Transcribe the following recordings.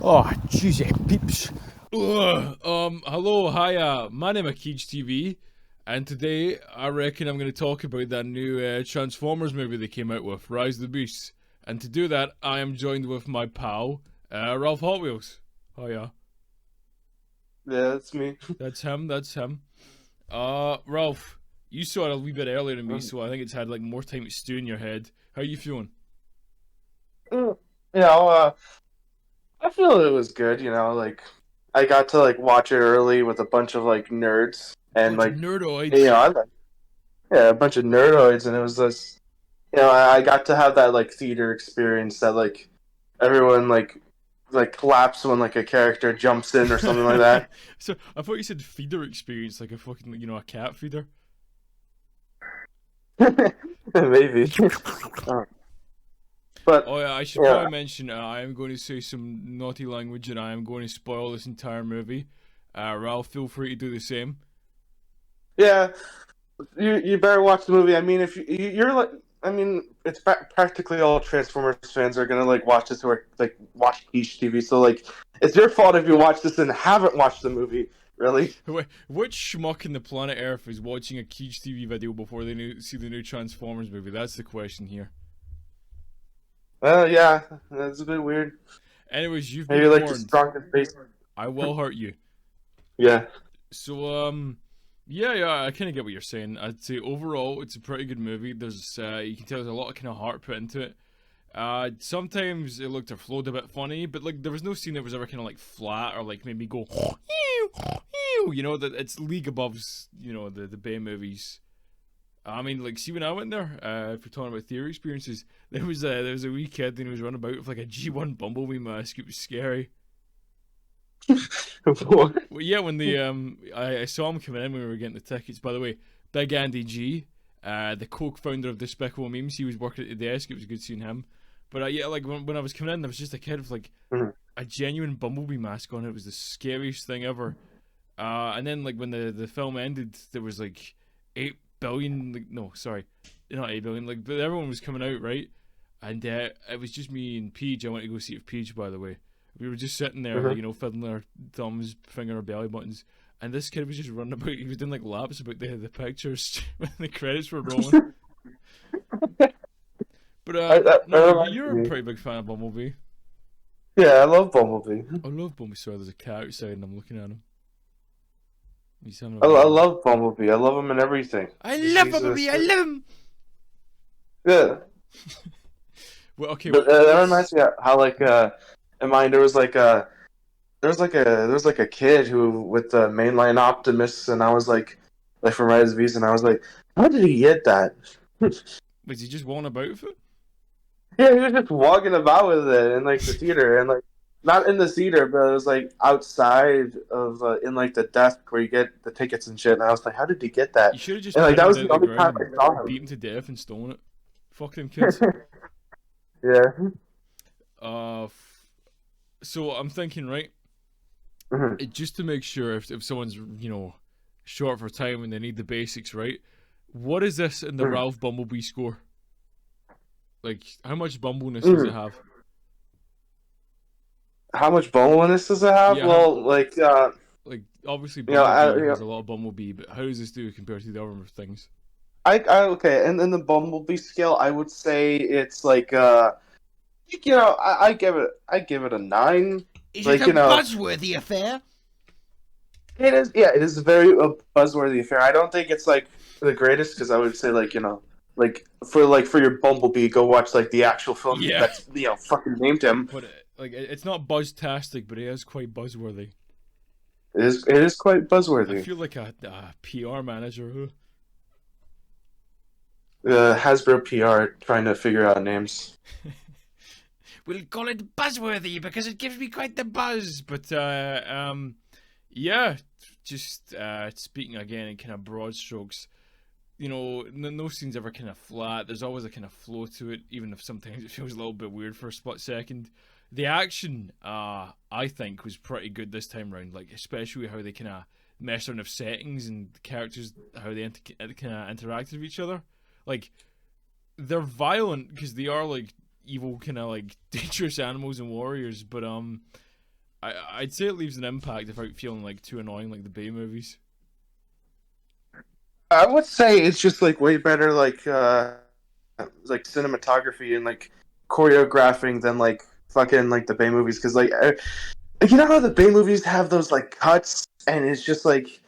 Oh, jeez, peeps. Hello, hi, my name is Keej TV, and today I reckon I'm going to talk about that new Transformers movie they came out with, Rise of the Beasts. And to do that, I am joined with my pal, Ralphhotwheels. Oh yeah. Yeah, that's me. That's him. Ralph, you saw it a wee bit earlier than me, so I think it's had like more time to stew in your head. How you feeling? Yeah, I feel it was good, like I got to watch it early with a bunch of nerds and Bunch of nerdoids. I a bunch of nerdoids, and it was this I got to have that theater experience that everyone claps when a character jumps in or something like that. So I thought you said feeder experience, like a fucking a cat feeder. Maybe. But oh yeah, I should probably mention I am going to say some naughty language and I am going to spoil this entire movie. Ralph, feel free to do the same. Yeah, you better watch the movie. I mean, if you're it's practically all Transformers fans are gonna watch this or watch Keej TV. So it's your fault if you watch this and haven't watched the movie. Really? Which schmuck in the planet Earth is watching a Keej TV video before they see the new Transformers movie? That's the question here. Yeah, that's a bit weird. Anyways, you've maybe been the warned. strongest face. I will hurt you. Yeah. So yeah, I kind of get what you're saying. I'd say overall it's a pretty good movie. There's you can tell there's a lot of kind of heart put into it. Sometimes it looked or flowed a bit funny, but there was no scene that was ever kind of flat or made me go that it's league above the Bay movies. I mean, see when I went there, if we're talking about theater experiences, there was a wee kid and he was running about with a G1 Bumblebee mask. It was scary. What? Well, yeah, when I saw him coming in when we were getting the tickets. By the way, Big Andy G, the co-founder of Despicable Memes, he was working at the desk. It was good seeing him. But yeah, when I was coming in, there was just a kid with a genuine Bumblebee mask on. It was the scariest thing ever. And then when the film ended, there was 8 billion, no, sorry, not 8 billion, but everyone was coming out, right? And it was just me and Peach. I went to go see it with Peach, by the way. We were just sitting there, fiddling our thumbs, fingering our belly buttons, and this kid was just running about. He was doing laps about the pictures when the credits were rolling. But you're a pretty big fan of Bumblebee. Yeah, I love Bumblebee. I love Bumblebee. Sorry, there's a cat outside and I'm looking at him. I love Bumblebee. I love him and everything. I love Bumblebee. I love him. Yeah. Well, okay. But, that reminds me of how in mine there was a kid who with the mainline Optimus, and I was from Rise of the Beasts, and I was like, how did he get that? Was he just walking about with it? Yeah, he was just walking about with it in the theater, and not in the theater, but it was outside of in the desk where you get the tickets and shit. And I was like, how did he get that? You should have just and that was the only time I saw him. Beat him to death and stolen it. Fuck them kids. Yeah. So I'm thinking, right? Just to make sure if someone's short for time and they need the basics, right? What is this in the Ralph Bumblebee score? How much bumbleness does it have? How much bumbleness does it have? Yeah, well, obviously Bumblebee has a lot of Bumblebee, but how does this do compared to the other things? Okay, and in the Bumblebee scale, I would say it's I give it a 9. Is it a buzzworthy affair? It is. Yeah, it is a very buzzworthy affair. I don't think it's the greatest, because I would say for your Bumblebee, go watch the actual film that's fucking named him. But it's not buzztastic, but it is quite buzzworthy. It is quite buzzworthy. I feel like a PR manager. Hasbro PR trying to figure out names. We'll call it buzzworthy because it gives me quite the buzz. But yeah, just speaking again in kind of broad strokes, no scene's ever kind of flat. There's always a kind of flow to it, even if sometimes it feels a little bit weird for a split second. The action, I think, was pretty good this time round. Especially how they kind of messed around with settings and the characters, how they kind of interacted with each other. They're violent because they are evil kind of dangerous animals and warriors, but I'd say it leaves an impact without feeling like too annoying like the Bay movies. I would say it's just like way better, like cinematography and like choreographing than like fucking like the Bay movies. Because you know how the Bay movies have those like cuts and it's just like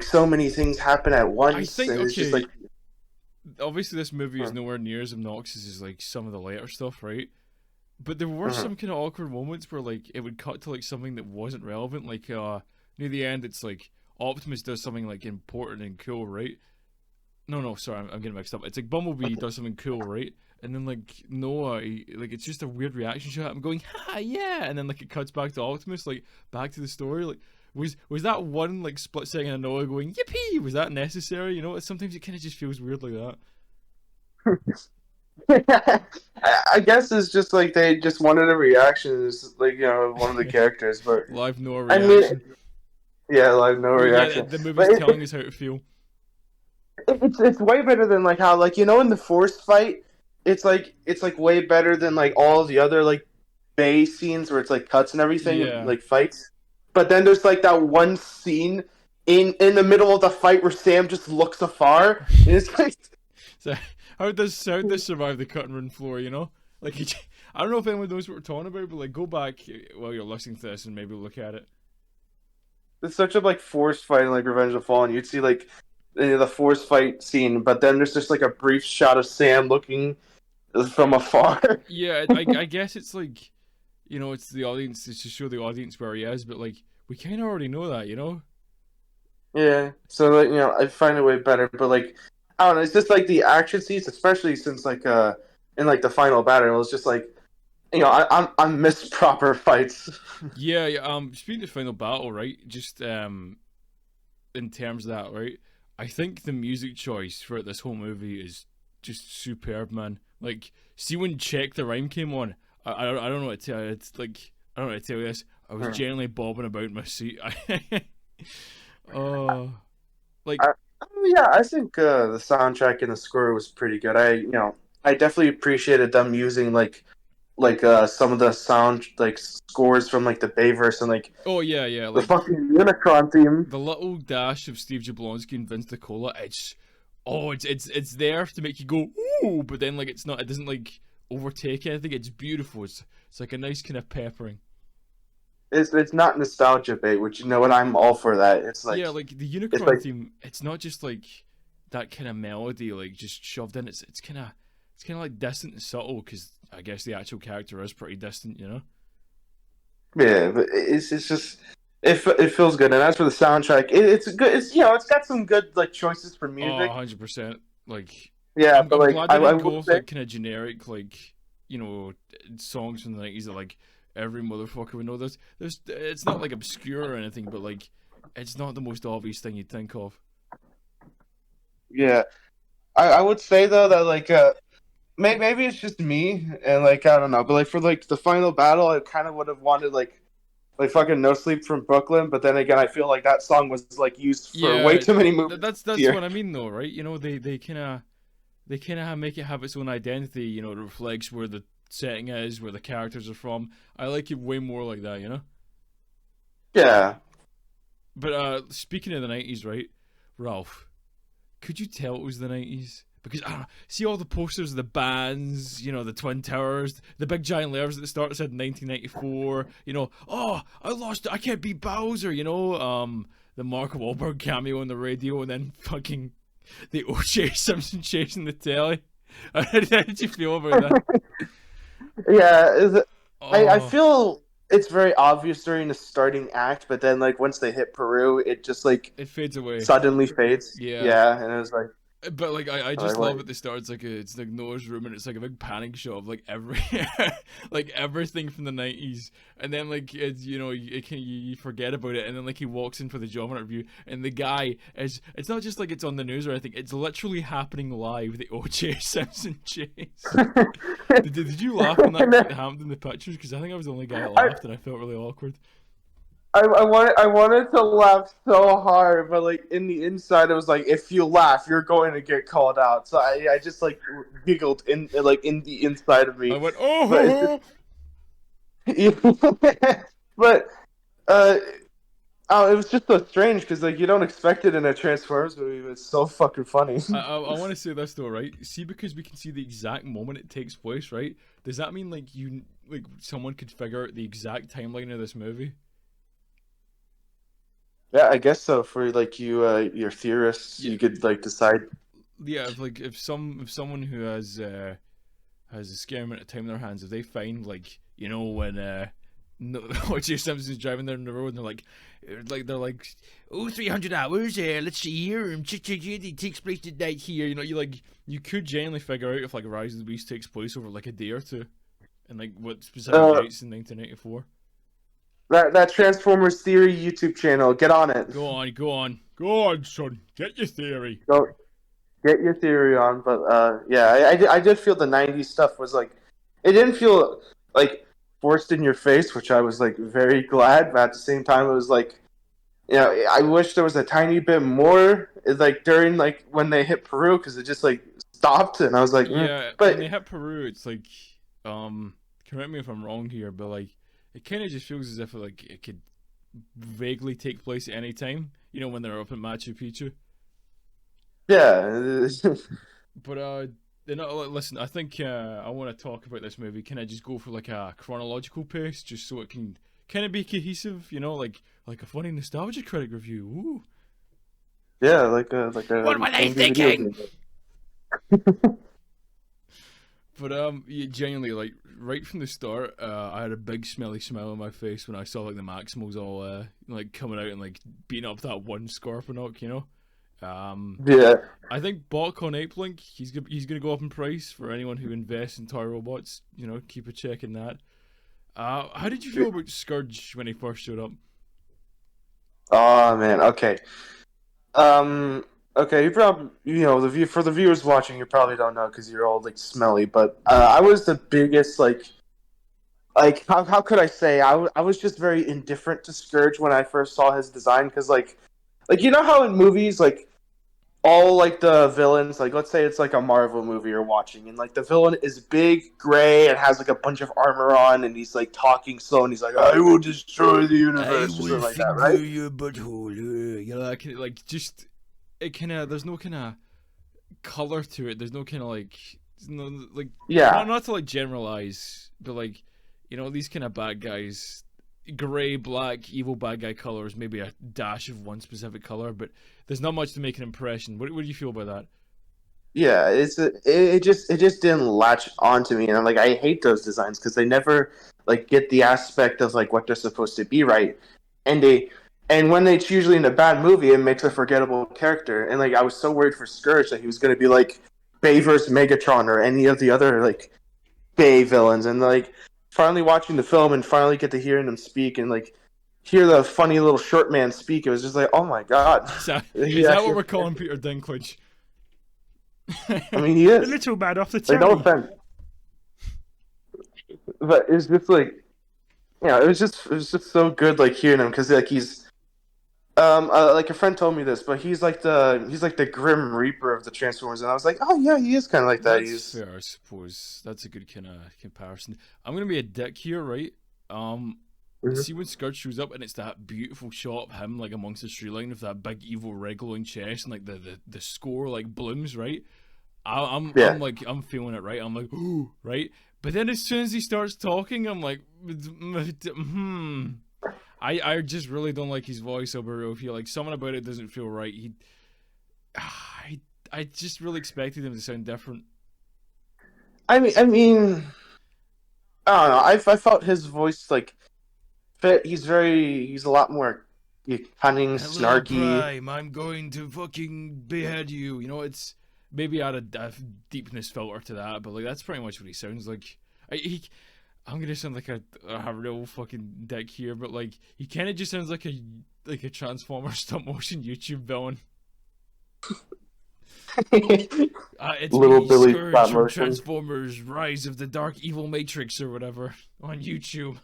so many things happen at once. I think and it's just like obviously this movie is nowhere near as obnoxious as like some of the later stuff, right? But there were some kind of awkward moments where like it would cut to like something that wasn't relevant, like near the end it's like Optimus does something like important and cool, right? No, sorry, I'm getting mixed up. It's like Bumblebee does something cool, right? And then like Noah, like it's just a weird reaction shot. I'm going, ha, yeah, and then like it cuts back to Optimus, like back to the story. Like, was that one like split second of Noah going yippee? Was that necessary? You know, sometimes it kind of just feels weird like that. I guess it's just like they just wanted a reaction, it's like, you know, one of the characters, but live Noah reaction. Yeah, live Noah reaction. Yeah, the movie's telling us how to feel. It's way better than like how, like, you know, in the Force fight, it's like way better than like all the other like Bay scenes where it's like cuts and everything, like fights. But then there's like that one scene in the middle of the fight where Sam just looks afar, and it's like, so how does survive the cut and run floor? You know, like I don't know if anyone knows what we're talking about, but like go back while you're listening to this and maybe look at it. It's such a like Force fight in like Revenge of the Fallen. You'd see like the Force fight scene, but then there's just like a brief shot of Sam looking from afar. Yeah, I guess it's like, you know, it's the audience, it's to show the audience where he is, but like we kind of already know that, you know. Yeah, so like, you know, I find it way better, but like I don't know, it's just like the action scenes, especially since like in like the final battle, it was just like, you know, I miss proper fights. Yeah. Speaking of final battle, right? Just in terms of that, right? I think the music choice for this whole movie is just superb, man. Like, see when Check the Rhyme came on, I don't know what to tell you. It's like, I don't know how to tell you this. I was genuinely bobbing about in my seat. Oh, like. Yeah, I think the soundtrack and the score was pretty good. I definitely appreciated them using like some of the sound like scores from like the Bayverse and like yeah, the like fucking Unicron theme. The little dash of Steve Jablonsky and Vince DiCola, it's there to make you go ooh, but then like it doesn't like overtake anything. It's beautiful. It's like a nice kind of peppering. It's not nostalgia bait, which, you know what, I'm all for that. It's like, yeah, like the Unicron theme. It's not just like that kind of melody like just shoved in. It's kind of like distant and subtle, because I guess the actual character is pretty distant, you know. Yeah, but it's just it feels good, and as for the soundtrack, it's good. It's, you know, it's got some good like choices for music. 100%. Like, yeah, I'm glad they didn't go with like kind of generic, like, you know, songs from the 90s that like every motherfucker would know. It's not like obscure or anything, but like it's not the most obvious thing you'd think of. Yeah, I would say though that like maybe it's just me, and like I don't know, but like for like the final battle, I kind of would have wanted like fucking No Sleep from Brooklyn, but then again, I feel like that song was like used for way too many movies. That's what I mean though, right? You know, they kind of make it have its own identity. You know, it reflects where the setting is, where the characters are from. I like it way more like that, you know. Yeah. But speaking of the 90s, right, Ralph, could you tell it was the 90s? Because see all the posters of the bands, you know, the Twin Towers, the big giant letters at the start that said 1994. You know, oh, I can't beat Bowser. You know, the Mark Wahlberg cameo on the radio, and then fucking the O.J. Simpson chasing the telly. How did you feel about that? Yeah, I feel it's very obvious during the starting act, but then like once they hit Peru, it just like it fades away, suddenly fades. Yeah, and it was like. But like I just love at the start. It's like Noah's room, and it's like a big panic shot of like like everything from the 90s, and then like it's, you know, you forget about it, and then like he walks in for the job interview, and the guy it's not just like it's on the news or anything. It's literally happening live. The O.J. Simpson chase. did you laugh when that happened in the pictures? Because I think I was the only guy that laughed, and I felt really awkward. I wanted to laugh so hard, but like in the inside, it was like, if you laugh, you're going to get called out. So I just like giggled in the inside of me. I went, oh. But Oh, it was just so strange because like you don't expect it in a Transformers movie. But it's so fucking funny. I want to say this though, right? See, because we can see the exact moment it takes place, right? Does that mean like someone could figure out the exact timeline of this movie? Yeah, I guess so. For like your theorists, Yeah, you could like decide. yeah. If someone who has a scare amount of time in their hands, if they find like when no, O.J. Simpson's driving down the road and they're like, oh, 300 hours, let's see here, it takes place tonight here. You could genuinely figure out if like Rise of the Beast takes place over like a day or two, and like what specific dates in 1994. That Transformers Theory YouTube channel, get on it. Go on, son, get your theory. Go get your theory on. But yeah, I did feel the '90s stuff was like, it didn't feel like forced in your face, which I was like very glad. But at the same time, it was like, I wish there was a tiny bit more like during like when they hit Peru, because it just like stopped, and I was like, yeah. But when they hit Peru, it's like, correct me if I'm wrong here, but like it kind of just feels as if it could vaguely take place at any time. When they're up at Machu Picchu. yeah. But listen, I think I want to talk about this movie. Can I just go for like a chronological pace, just so it can kind of be cohesive? Like a funny nostalgia critic review. Ooh. Yeah, like a What were they thinking? But yeah, genuinely, like right from the start, I had a big smelly smile on my face when I saw like the Maximals all like coming out and like beating up that one Scorponok. Yeah. I think Botcon on Apelink, he's gonna go up in price for anyone who invests in toy robots. Keep a check in that. How did you feel about Scourge when he first showed up? Oh man. Okay. Okay. You probably for the viewers watching, you probably don't know because you're all like smelly. But I was the biggest like how could I say I was just very indifferent to Scourge when I first saw his design, because like how in movies like all like the villains, like let's say it's like a Marvel movie you're watching, and like the villain is big, gray, and has like a bunch of armor on, and he's like talking slow, and he's like, "I will destroy the universe," or something like that, right? Your butthole. Like just it kind of there's no kind of color to it. There's no kind of like Yeah. not to like generalize, but like these kind of bad guys. Gray, black, evil bad guy colors, maybe a dash of one specific color, but there's not much to make an impression. What do you feel about that? Yeah, it just didn't latch onto me, and I'm like, I hate those designs because they never like get the aspect of like what they're supposed to be, right? And when it's usually in a bad movie, it makes a forgettable character. And like I was so worried for Scourge that he was going to be like Bay versus Megatron or any of the other like Bay villains, and like finally watching the film and finally get to hearing him speak and like hear the funny little short man speak, it was just like, oh my god. Is that what we're calling Peter Dinklage? I mean, he is A little bad off the like, telly. no offense, but it's just like, it was just so good like hearing him, because like he's like a friend told me this, but he's like the Grim Reaper of the Transformers, and I was like, oh yeah, he is kind of like that. That's fair, I suppose. That's a good kind of comparison. I'm gonna be a dick here, right? See when Scourge shows up and it's that beautiful shot of him like amongst the tree line with that big evil red glowing chest, and like the score like blooms, right? I'm feeling it, right? I'm like, ooh, right? But then as soon as he starts talking, I'm like, I just really don't like his voice over real feel. Like something about it doesn't feel right. I just really expected him to sound different. I mean, I don't know. I felt his voice like fit. He's a lot more cunning, Hello, snarky. Prime, I'm going to fucking behead you. It's maybe add a deepness filter to that, but like that's pretty much what he sounds like. I'm gonna sound like a real fucking dick here, but like he kind of just sounds like a Transformer stop motion YouTube villain. It's Little me, Billy Scourge stop from motion. Transformers: Rise of the Dark Evil Matrix or whatever on YouTube.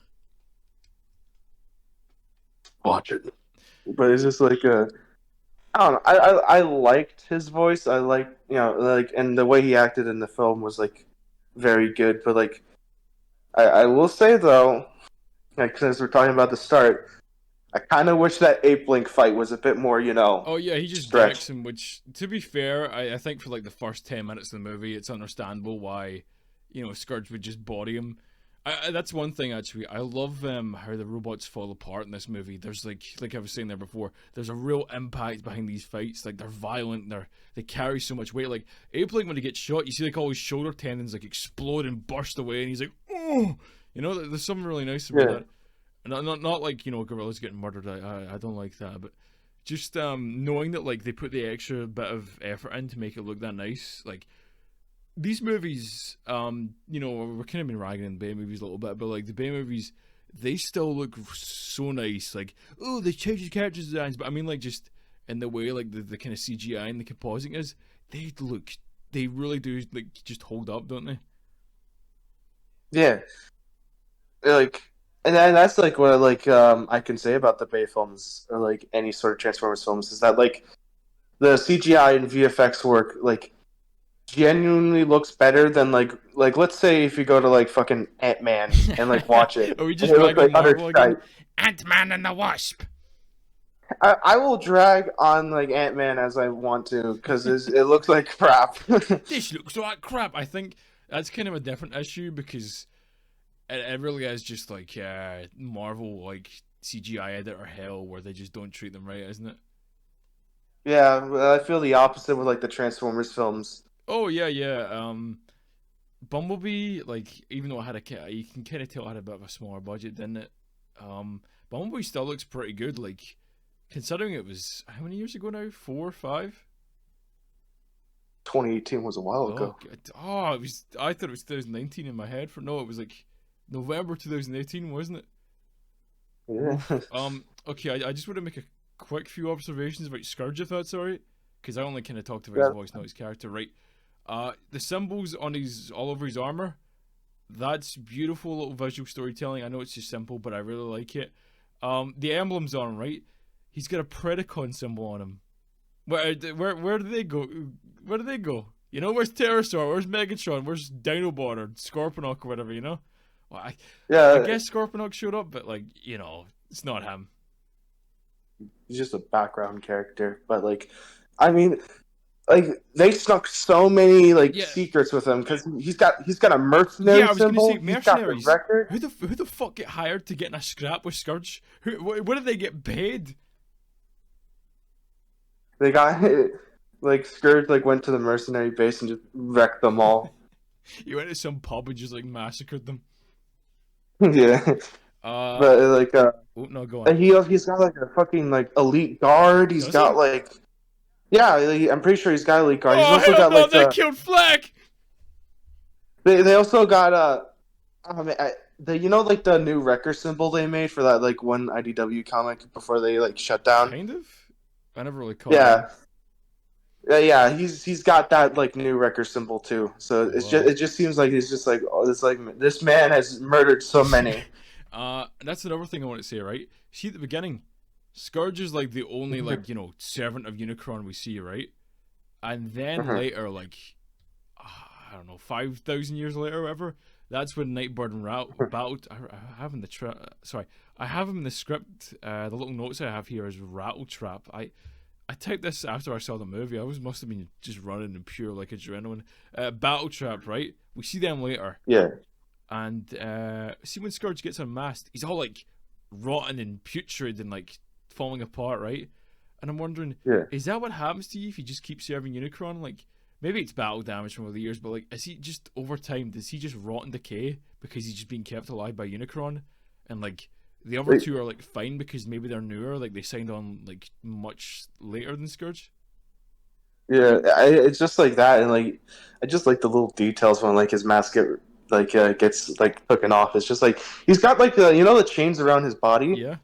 Watch it. But it's just like I don't know. I liked his voice. I liked and the way he acted in the film was like very good. But like I will say though, like since we're talking about the start, I kind of wish that Ape Link fight was a bit more, Oh yeah, he just stretched. decks him, which, to be fair, I think for like the first 10 minutes of the movie, it's understandable why, Scourge would just body him. That's one thing actually. I love how the robots fall apart in this movie. There's like I was saying there before, there's a real impact behind these fights. Like they're violent, they carry so much weight. Like Ape Link, when he gets shot, you see like all his shoulder tendons like explode and burst away, and he's like, oh, there's something really nice about that. Not like gorillas getting murdered. I don't like that, but just knowing that like they put the extra bit of effort in to make it look that nice. Like these movies, we're kind of been ragging on the Bay movies a little bit, but like the Bay movies, they still look so nice. Like, oh, they changed the character designs, but I mean like just in the way like the kind of CGI and the compositing is, they really do like just hold up, don't they? Yeah, like, and then that's like what I can say about the Bay films or like any sort of Transformers films is that like the CGI and VFX work like genuinely looks better than like let's say if you go to like fucking Ant-Man and like watch it. Are we just and it looks dragging like Marvel utter again? Ant-Man and the Wasp. I will drag on like Ant-Man as I want to because it looks like crap. This looks like crap. I think that's kind of a different issue because it really is just like Marvel like CGI editor hell where they just don't treat them right, isn't it? Yeah, I feel the opposite with like the Transformers films. Oh yeah. Bumblebee, like even though you can kind of tell it had a bit of a smaller budget, didn't it? Bumblebee still looks pretty good. Like considering it was how many years ago now? 4 or 5? 2018 was a while ago. Oh, it was. I thought it was 2019 in my head. It was like November 2018, wasn't it? Yeah. Okay, I just want to make a quick few observations about Scourge, if that's alright, because I only kind of talked about his voice, not his character, right? The symbols on all over his armor, that's beautiful little visual storytelling. I know it's just simple, but I really like it. The emblems on him, right? He's got a Predacon symbol on him. Where do they go? Where do they go? Where's Pterosaur? Where's Megatron? Where's Dinobot or Scorponok or whatever? Well, I guess Scorponok showed up, but like it's not him. He's just a background character, but like, I mean, like they snuck so many secrets with him because he's got a mercenary I was symbol. Gonna say, mercenaries. He's got the record. Who the fuck get hired to get in a scrap with Scourge? What did they get paid? They got Scourge went to the mercenary base and just wrecked them all. He went to some pub and just massacred them. Yeah. But oh no, go on. He's got a fucking elite guard. He's got I'm pretty sure he's got elite guard. He's also got they killed Fleck. They also got the new Wrecker symbol they made for that one IDW comic before they shut down. Kind of. I never really caught. Yeah. Yeah, he's got that new Wrecker symbol too. So it just seems like he's just this man has murdered so many. That's another thing I want to say, right? See at the beginning, Scourge is the only servant of Unicron we see, right? And then later, I don't know, 5,000 years later or whatever, that's when Nightbird and battled. I have him I have him in the script. The little notes I have here is Rattletrap. I typed this after I saw the movie. I must have been just running in pure adrenaline. Battletrap, right? We see them later. Yeah. And see when Scourge gets unmasked, he's all rotten and putrid and falling apart, right? And I'm wondering, is that what happens to you if you just keep serving Unicron? Maybe it's battle damage from over the years, but is he just over time? Does he just rot and decay because he's just being kept alive by Unicron? And the other two are fine because maybe they're newer, they signed on much later than Scourge. Yeah, it's just that, and I just like the little details when his mask gets taken off. It's just he's got the chains around his body. Yeah.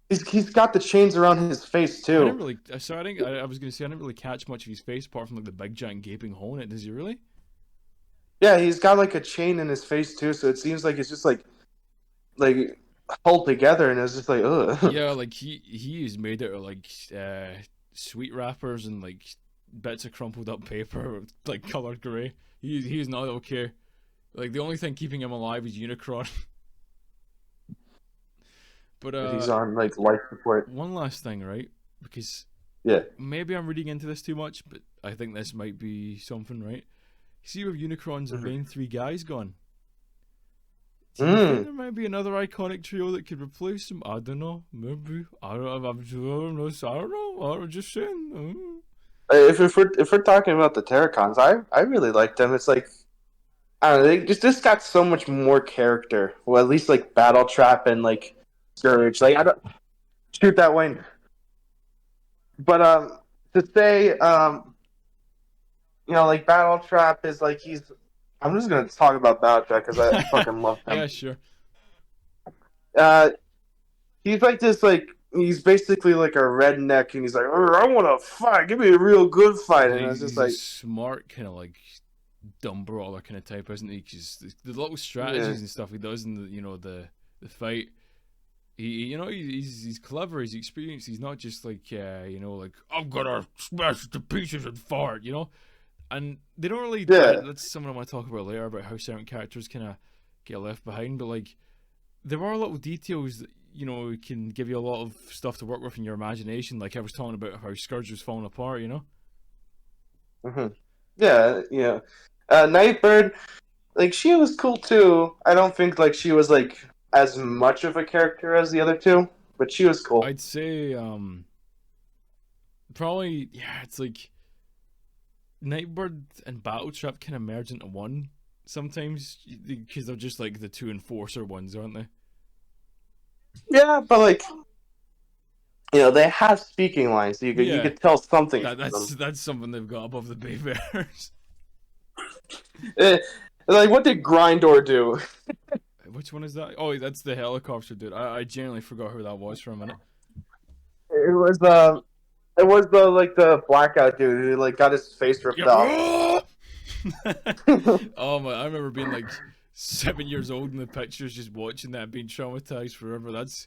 He's got the chains around his face too. I didn't really. I was gonna say I didn't really catch much of his face apart from the big giant gaping hole in it. Does he really? Yeah, he's got a chain in his face too, so it seems like it's just hold together, and it's just ugh. Yeah, he is made out of sweet wrappers and bits of crumpled up paper, colored grey. He's not okay. The only thing keeping him alive is Unicron. But He's on like life support. one last thing, right? Because Yeah. maybe I'm reading into this too much, but I think this might be something, right? See, with Unicron's main three guys gone, do you think there might be another iconic trio that could replace them? I don't know. Maybe. I don't know. I'm just saying. If we're talking about the Terracons, I really like them. It's like, I don't know, they just got so much more character. Well, at least like Battle Trap and like Scourge. Like I don't shoot that Wayne. But to say like Battle Trap is like I'm just gonna talk about Battle Trap because I fucking love him. Yeah, sure. He's like this like he's basically like a redneck and he's like, I want to fight. Give me a real good fight. And it's just He's like a smart kind of like dumb brawler kind of type, isn't he? Because the little strategies and stuff he does in the fight. He's clever. He's experienced. He's not just like like I'm gonna smash it to pieces and fart. And they don't really. Yeah. That's something I want to talk about later about how certain characters kind of get left behind. But like, there are little details that can give you a lot of stuff to work with in your imagination. Like I was talking about how Scourge was falling apart. Mm-hmm. Yeah. Nightbird, like she was cool too. I don't think like she was like as much of a character as the other two, but she was cool. I'd say probably it's like Nightbird and Battletrap kind of merge into one sometimes because they're just like the two enforcer ones, aren't they? Yeah, but like they have speaking lines, so you could tell something. That's something they've got above the Bay Bears. Like what did Grindor do? Which one is that? Oh, that's the helicopter dude. I genuinely forgot who that was for a minute. It was the blackout dude who like got his face ripped off. Oh my! I remember being like 7 years old in the pictures, just watching that, being traumatized forever. That's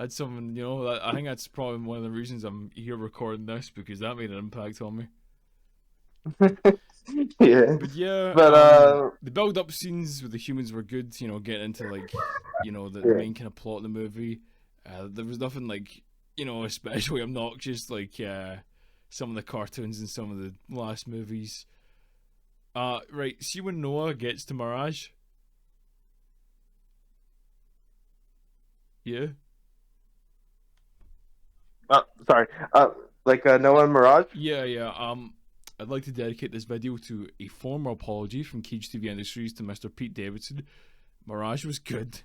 something I think that's probably one of the reasons I'm here recording this, because that made an impact on me. Yeah. But the build-up scenes with the humans were good. Getting into like the main kind of plot of the movie. There was nothing like especially obnoxious like some of the cartoons in some of the last movies. Right. See when Noah gets to Mirage. Yeah. Sorry. Like Noah and Mirage. Yeah. I'd like to dedicate this video to a formal apology from Keej TV Industries to Mr. Pete Davidson. Mirage was good.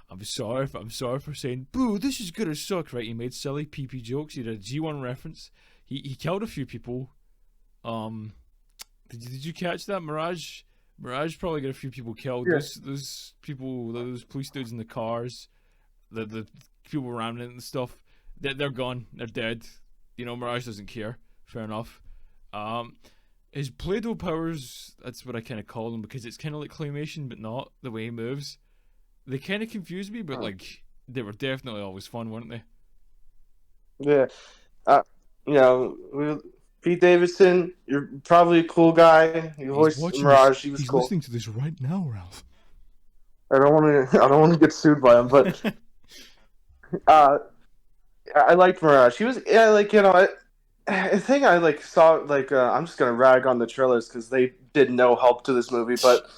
I'm sorry for saying, boo, this is gonna suck, right? He made silly PP jokes. He did a G1 reference. He killed a few people. Did you catch that? Mirage probably got a few people killed. Yeah. Those people, those police dudes in the cars, the people around it and stuff, they're gone. They're dead. Mirage doesn't care. Fair enough. His Play-Doh powers, that's what I kind of call them, because it's kind of like claymation, but not the way he moves. They kind of confuse me, but like they were definitely always fun, weren't they? Yeah. Pete Davidson, you're probably a cool guy. You voiced Mirage. He was cool. He's listening to this right now, Ralph. I don't want to get sued by him, but I liked Mirage. He was I think I like saw like I'm just gonna rag on the trailers because they did no help to this movie, but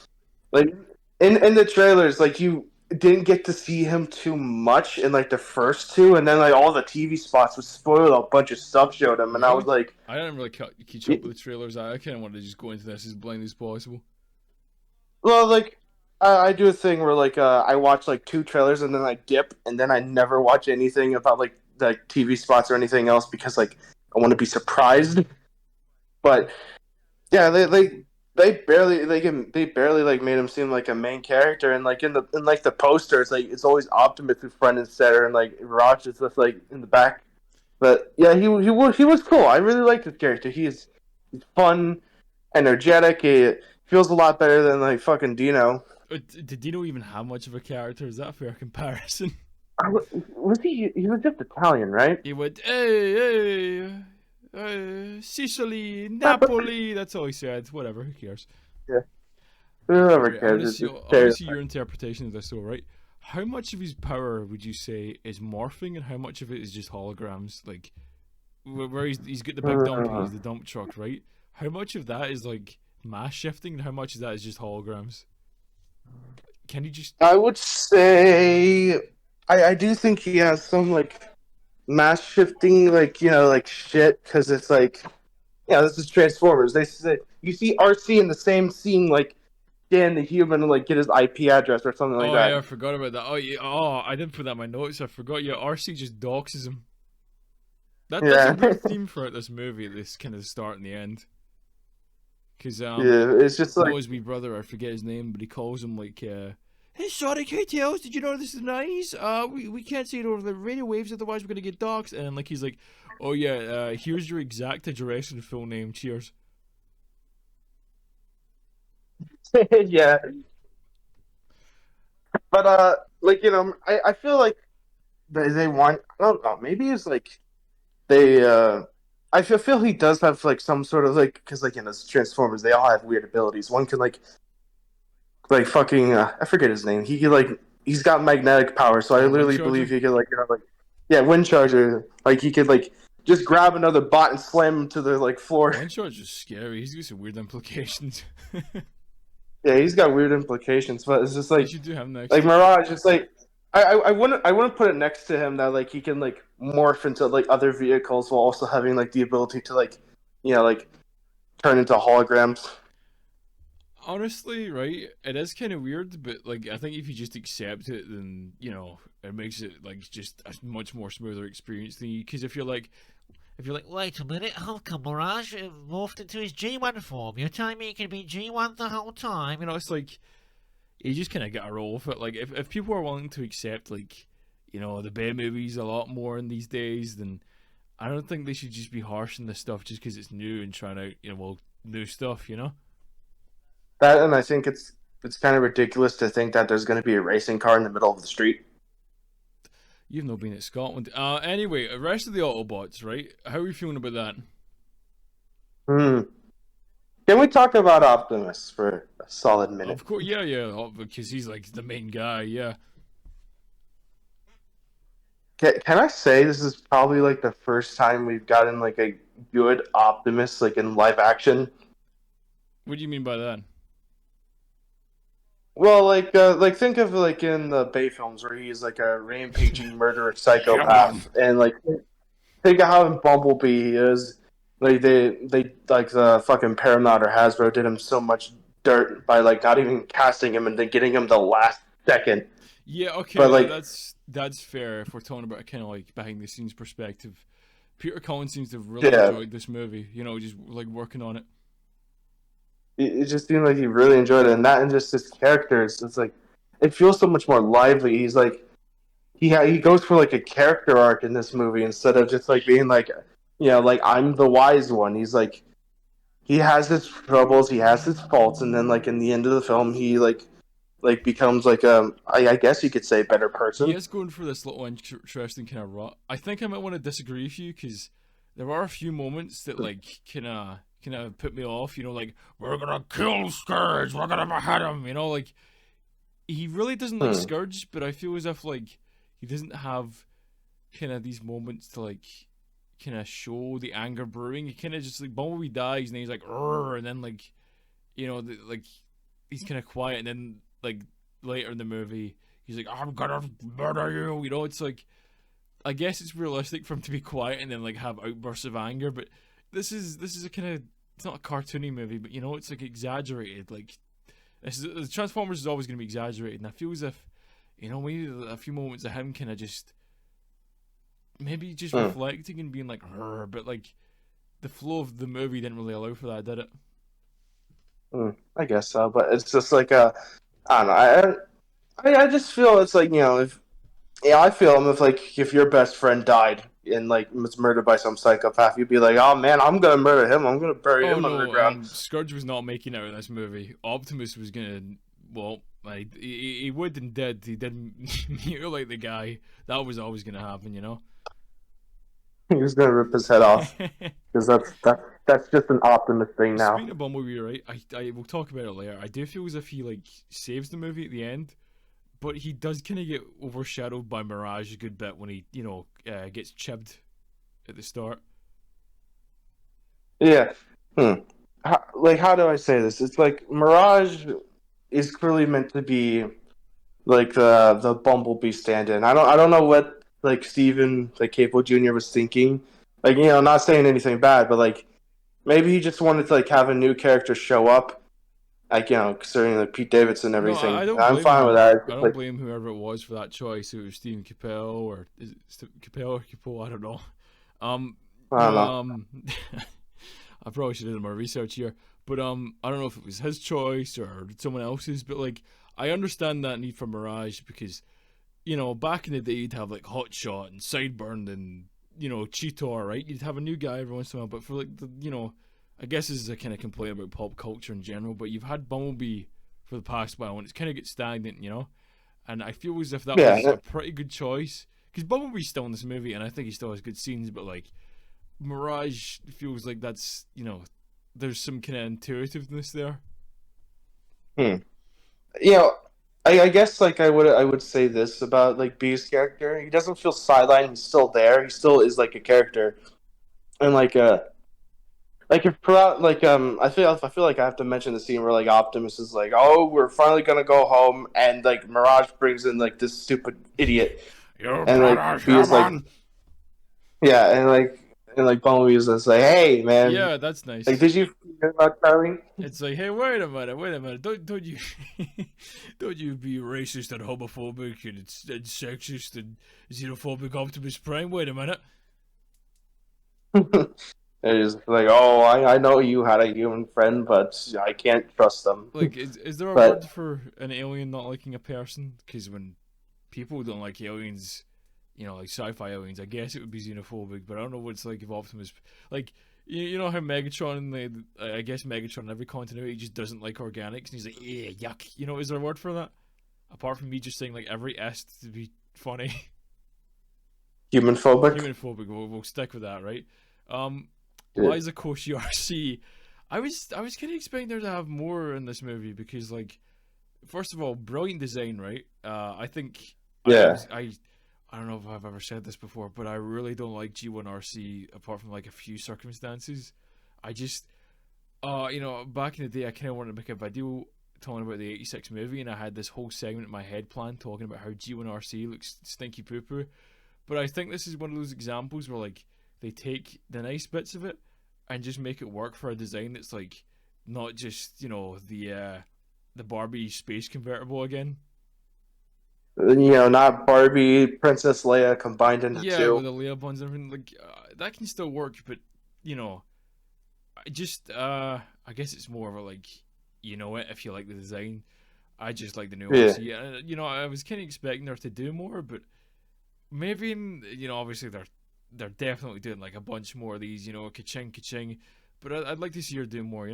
like in the trailers, like you didn't get to see him too much in like the first two, and then like all the TV spots would spoil a bunch of stuff showed him, and I was like, I didn't really keep up with the trailers. I kind of wanted to just go into this as blind as possible. Well, like I do a thing where like I watch like 2 trailers and then I dip, and then I never watch anything about like TV spots or anything else because like I want to be surprised. But yeah, they barely like made him seem like a main character, and like in the posters, like it's always Optimus who's front and center, and like Raj is just like in the back. But yeah, he was cool. I really liked his character. He's fun, energetic. He feels a lot better than like fucking Dino. Did Dino even have much of a character? Is that a fair comparison? Was he? He was just Italian, right? He went, hey, Sicily, Napoli. That's all he said. Whatever, who cares? Yeah. Whoever cares. I want to see your interpretation of this, though, right? how much of his power would you say is morphing, and how much of it is just holograms? Like, where he's got the big dumpy, he's the dump truck, right? How much of that is like mass shifting, and how much of that is just holograms? Can you just? I would say I do think he has some like mass shifting, like like shit, because it's like this is Transformers. They say you see RC in the same scene, like scan the human and like get his IP address or something like Oh that. yeah, I forgot about that. Oh yeah, oh I didn't put that in my notes. I forgot. Yeah, RC just doxes him. That's a weird theme throughout this movie. This kind of start and the end. Because yeah, it's just like Noah's wee brother, I forget his name, but he calls him like, "Hey Sonic, hey Tails, did you know this is nice? We can't say it over the radio waves, otherwise we're gonna get doxxed." And like he's like, "Oh yeah, here's your exact address and full name. Cheers." yeah. But like I feel like they want. I don't know. Maybe it's like they. I feel he does have like some sort of like because like it's Transformers. They all have weird abilities. One can like fucking I forget his name. He could like he's got magnetic power. So I literally believe he could like like Wind Charger. Like he could like just grab another bot and slam him to the like floor. Wind Charger's scary. He's got some weird implications. Yeah, he's got weird implications, but it's just like you should do him next. Like Mirage, just like I wouldn't put it next to him that like he can like morph into like other vehicles while also having like the ability to like like turn into holograms. Honestly, right, it is kind of weird, but like I think if you just accept it, then it makes it like just a much more smoother experience than you. Because if you're like, wait a minute, how come Mirage morphed into his G1 form? You're telling me he can be G1 the whole time? it's like you just kind of got to roll with it. Like if people are willing to accept like the B movies a lot more in these days, then I don't think they should just be harshing this stuff just because it's new and trying out new stuff. That, and I think it's kind of ridiculous to think that there's going to be a racing car in the middle of the street. You've not been at Scotland. Anyway, the rest of the Autobots, right? How are you feeling about that? Can we talk about Optimus for a solid minute? Of course, yeah, because he's like the main guy, yeah. Can I say this is probably like the first time we've gotten like a good Optimus like in live action? What do you mean by that? Well, like think of like in the Bay films where he's like a rampaging murderer psychopath, and like think of how in Bumblebee he is. Like they like the fucking Paramount or Hasbro did him so much dirt by like not even casting him and then getting him the last second. Yeah, okay, but like that's fair if we're talking about kind of like behind the scenes perspective. Peter Cullen seems to have really enjoyed this movie. Just like working on it. It just seemed like he really enjoyed it, and that, and just his characters. It's like it feels so much more lively. He's like he goes for like a character arc in this movie instead of just like being like like I'm the wise one. He's like he has his troubles, he has his faults, and then like in the end of the film, he like becomes like I guess you could say better person. He is going for this little interesting kind of rut. I think I might want to disagree with you because there are a few moments that like kind of put me off, like, we're gonna kill Scourge, we're gonna behead him, like, he really doesn't like Scourge, but I feel as if, like, he doesn't have kind of these moments to, like, kind of show the anger brewing. He kind of just, like, Bumblebee dies, and then he's like, "Rrr," and then, like, like, he's kind of quiet, and then, like, later in the movie, he's like, "I'm gonna murder you," it's like, I guess it's realistic for him to be quiet and then, like, have outbursts of anger, but this is a kind of, it's not a cartoony movie, but it's like exaggerated. Like the Transformers is always going to be exaggerated, and I feel as if maybe a few moments of him kind of just maybe just reflecting and being like, "Rrr," but like the flow of the movie didn't really allow for that, did it? I guess so, but it's just like I don't know. I just feel it's like if I feel if your best friend died and like was murdered by some psychopath, you'd be like, "Oh man, I'm gonna murder him. I'm gonna bury him underground." Scourge was not making out in this movie. Optimus was gonna, well, like he would and did. He didn't mutilate the guy. That was always gonna happen, He was gonna rip his head off because that's just an Optimus thing now. Speaking of Bumblebee, right? I will talk about it later. I do feel as if he like saves the movie at the end, but he does kind of get overshadowed by Mirage a good bit when he, gets chibbed at the start. Yeah. How do I say this? It's like Mirage is clearly meant to be like the Bumblebee stand-in. I don't know what like Steven like Capo Jr. was thinking. Like, not saying anything bad, but like maybe he just wanted to like have a new character show up. Like, considering like Pete Davidson and No, everything. I don't I'm blame fine him. with that. I don't blame whoever it was for that choice. It was Stephen Capel or is it Capel or Capel? I don't know. I don't know. I probably should have done more research here, but I don't know if it was his choice or someone else's. But like, I understand that need for Mirage because, back in the day you'd have like Hotshot and Sideburn and Cheetor, right? You'd have a new guy every once in a while, but for like I guess this is a kind of complaint about pop culture in general. But you've had Bumblebee for the past while, and it's kind of gets stagnant, And I feel as if that was a pretty good choice because Bumblebee's still in this movie, and I think he still has good scenes. But like, Mirage feels like that's there's some kind of intuitiveness there. I guess like I would say this about like B's character. He doesn't feel sidelined. He's still there. He still is like a character, and like if I feel like I have to mention the scene where like Optimus is like, oh, we're finally gonna go home, and like Mirage brings in like this stupid idiot, and like B is like, yeah, and like Bumblebee is just like, hey man, Yeah, that's nice. like, did you forget about Charlie? It's like, hey, wait a minute, don't you don't you be racist and homophobic and sexist and xenophobic Optimus Prime? Wait a minute. And he's like, oh, I know you had a human friend, but I can't trust them. Like, is there a word for an alien not liking a person? Because when people don't like aliens, like sci-fi aliens, I guess it would be xenophobic, but I don't know what it's like if Optimus... Like, you know how Megatron, I guess Megatron in every continuity just doesn't like organics, and he's like, yeah, yuck. Is there a word for that? Apart from me just saying, like, every S to be funny. Human-phobic? Human-phobic, we'll stick with that, right? Yeah. Liza Koshy RC. I was kind of expecting her to have more in this movie because, like, first of all, brilliant design, right? I think... Yeah. I don't know if I've ever said this before, but I really don't like G1RC apart from like a few circumstances. I just, back in the day, I kind of wanted to make a video talking about the '86 movie, and I had this whole segment in my head planned talking about how G1RC looks stinky poo poo. But I think this is one of those examples where like they take the nice bits of it and just make it work for a design that's like not just the Barbie space convertible again. Not Barbie, Princess Leia combined into two. With the Leia buns and everything, like that can still work, but I just I guess it's more of a like, if you like the design. I just like the new RC. I was kind of expecting her to do more, but maybe obviously they're definitely doing like a bunch more of these, ka-ching ka-ching, but I'd like to see her do more,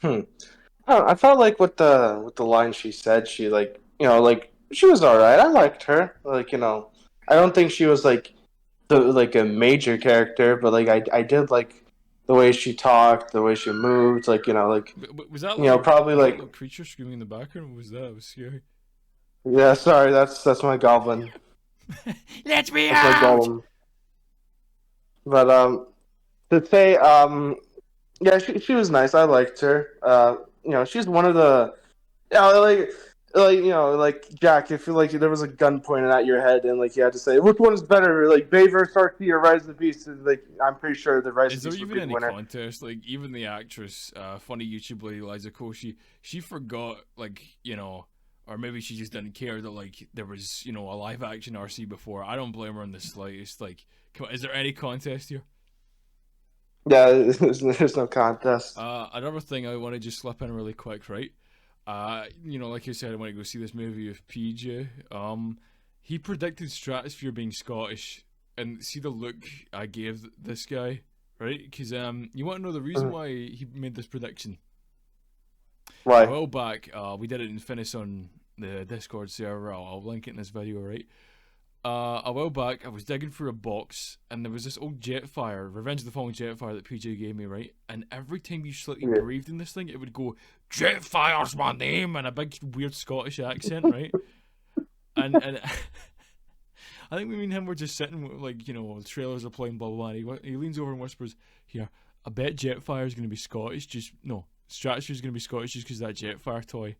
I felt like with the line she said, she like, like she was all right. I liked her. Like, I don't think she was like a major character, but like I did like the way she talked, the way she moved, like like was that probably was like that little creature screaming in the background? What was that? It was scary. Yeah, sorry, that's my goblin. Let me That's my out! golem. But to say yeah, she was nice. I liked her. She's one of the like Jack, if you like there was a gun pointed at your head and like you had to say which one is better, like Bay vs. RC or Rise of the Beast, like I'm pretty sure the Rise of the Beast would be the winner. Is there even any contest? Like even the actress, funny YouTube lady Liza Koshy, she forgot or maybe she just didn't care that like there was a live action RC before. I don't blame her in the slightest. Like, come on, is there any contest here? Yeah, there's no contest. Another thing I want to just slip in really quick, right? Like you said, I want to go see this movie with PJ. He predicted Stratosphere being Scottish, and see the look I gave this guy, right? Because you want to know the reason why he made this prediction? Why? A while back, we did it in Finis on the Discord server. I'll link it in this video, right? A while back, I was digging through a box, and there was this old Jetfire, Revenge of the Fallen Jetfire that PJ gave me, right? And every time you slightly breathed in this thing, it would go, "Jetfire's my name," and a big weird Scottish accent, right? and I think me and him were just sitting, like, you know, the trailers are playing, blah blah blah. And he leans over and whispers, "Here, I bet Jetfire's going to be Scottish. Stratosphere's going to be Scottish just because that Jetfire toy."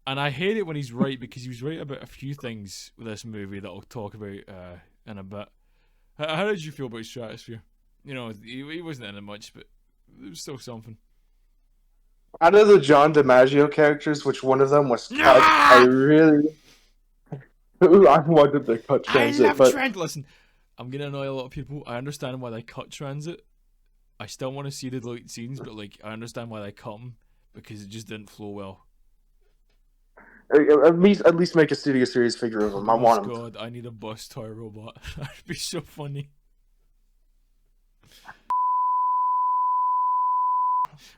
And I hate it when he's right, because he was right about a few things with this movie that I'll talk about in a bit. How did you feel about Stratosphere? You know, he wasn't in it much, but it was still something. Out of the John DiMaggio characters, which one of them was cut, I wanted to cut Transit. Transit. Listen, I'm gonna annoy a lot of people. I understand why they cut Transit. I still want to see the deleted scenes, but like, I understand why they cut them, because it just didn't flow well. At least make a studio series figure of him. I want him. God, I need a bus toy robot. That'd be so funny.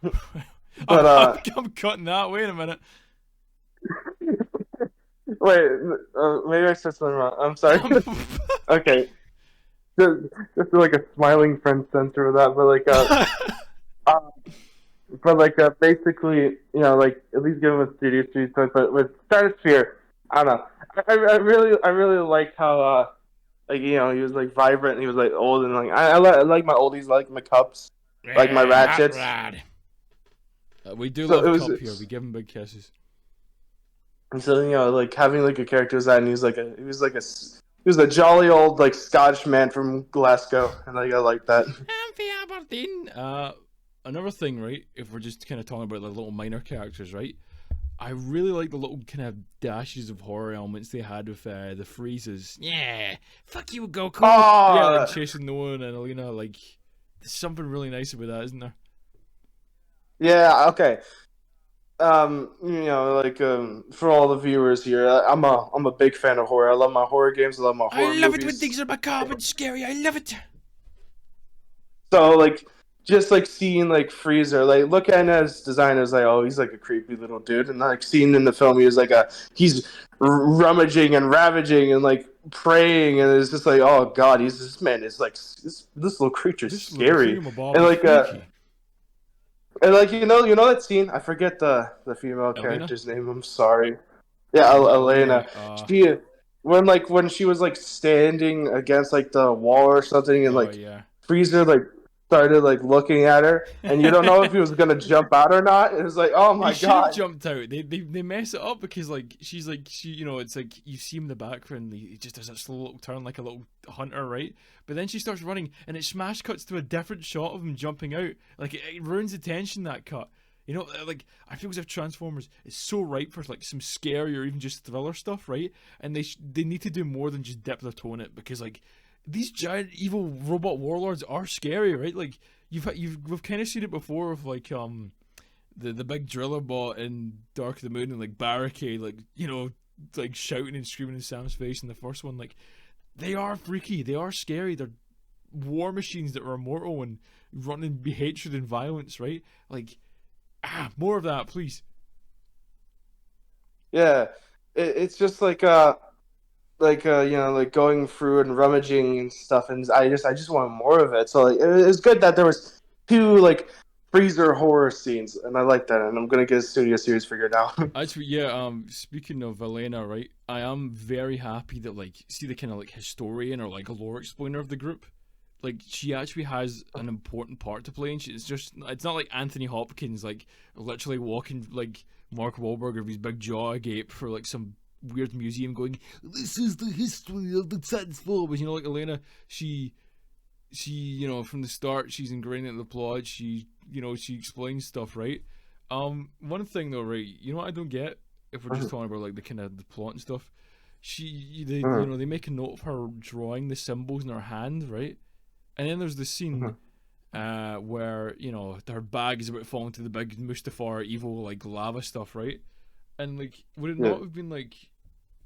But I'm cutting that. Wait a minute. Wait, maybe I said something wrong. I'm sorry. Okay, just like a smiling friend center with that, but basically, you know, like, at least give him a studio series toy. But with Stratosphere, I don't know. I really liked how like, you know, he was like vibrant and he was like old, and like I like my oldies, like my cups, like my ratchets. We do love Cup here. We give him big kisses. And so, you know, like, having like a character as that, and he was a jolly old, like, Scottish man from Glasgow, and like, I like that. Another thing, right? If we're just kind of talking about the little minor characters, right? I really like the little kind of dashes of horror elements they had with the freezes. Yeah, fuck you, Goku. Oh! Yeah, like chasing Noah and Alina. Like, there's something really nice about that, isn't there? Yeah. Okay. You know, like, for all the viewers here, I'm a big fan of horror. I love my horror games. I love my horror movies. I love it when things are macabre and scary. I love it. So, like, just like seeing like Freezer, like, look at his design as like, oh, he's like a creepy little dude, and like seeing in the film, he's rummaging and ravaging and like praying, and it's just like, oh god, this this little creature's scary, and like you know that scene, I forget the female character's name. I'm sorry. Yeah, Elena. When she was like standing against like the wall or something, and Freezer like started like looking at her, and you don't know if he was gonna jump out or not. It was like, oh my god, he jumped out. They mess it up because like she you know, it's like you see him in the background. He just does a slow little turn like a little hunter, right? But then she starts running, and it smash cuts to a different shot of him jumping out. Like, it ruins the tension, that cut. You know, like, I feel as if Transformers is so ripe for like some scary or even just thriller stuff, right? And they need to do more than just dip their toe in it, because like, these giant evil robot warlords are scary, right? Like, we've kind of seen it before with like the big driller bot in Dark of the Moon, and like Barricade, like, you know, like shouting and screaming in Sam's face in the first one. Like, they are freaky, they are scary, they're war machines that are immortal and running hatred and violence, right? Like, more of that, please. Yeah, it's just like you know, like going through and rummaging and stuff, and I just want more of it. So like, it's good that there was 2 like Freezer horror scenes, and I like that, and I'm gonna get a studio series figured out. Actually, yeah. Speaking of Elena, right? I am very happy that, like, see the kind of like historian or like lore explainer of the group. Like, she actually has an important part to play, and it's not like Anthony Hopkins, like, literally walking like Mark Wahlberg with his big jaw agape for like some weird museum going, this is the history of the Transformers. You know, like Elena, she you know, from the start, she's ingrained into the plot. She, you know, she explains stuff, right? One thing though, right? You know what I don't get, if we're just talking about like the kind of the plot and stuff. You know, they make a note of her drawing the symbols in her hand, right? And then there's the scene where, you know, her bag is about falling to the big Mustafar evil like lava stuff, right? And like, would it not have been like,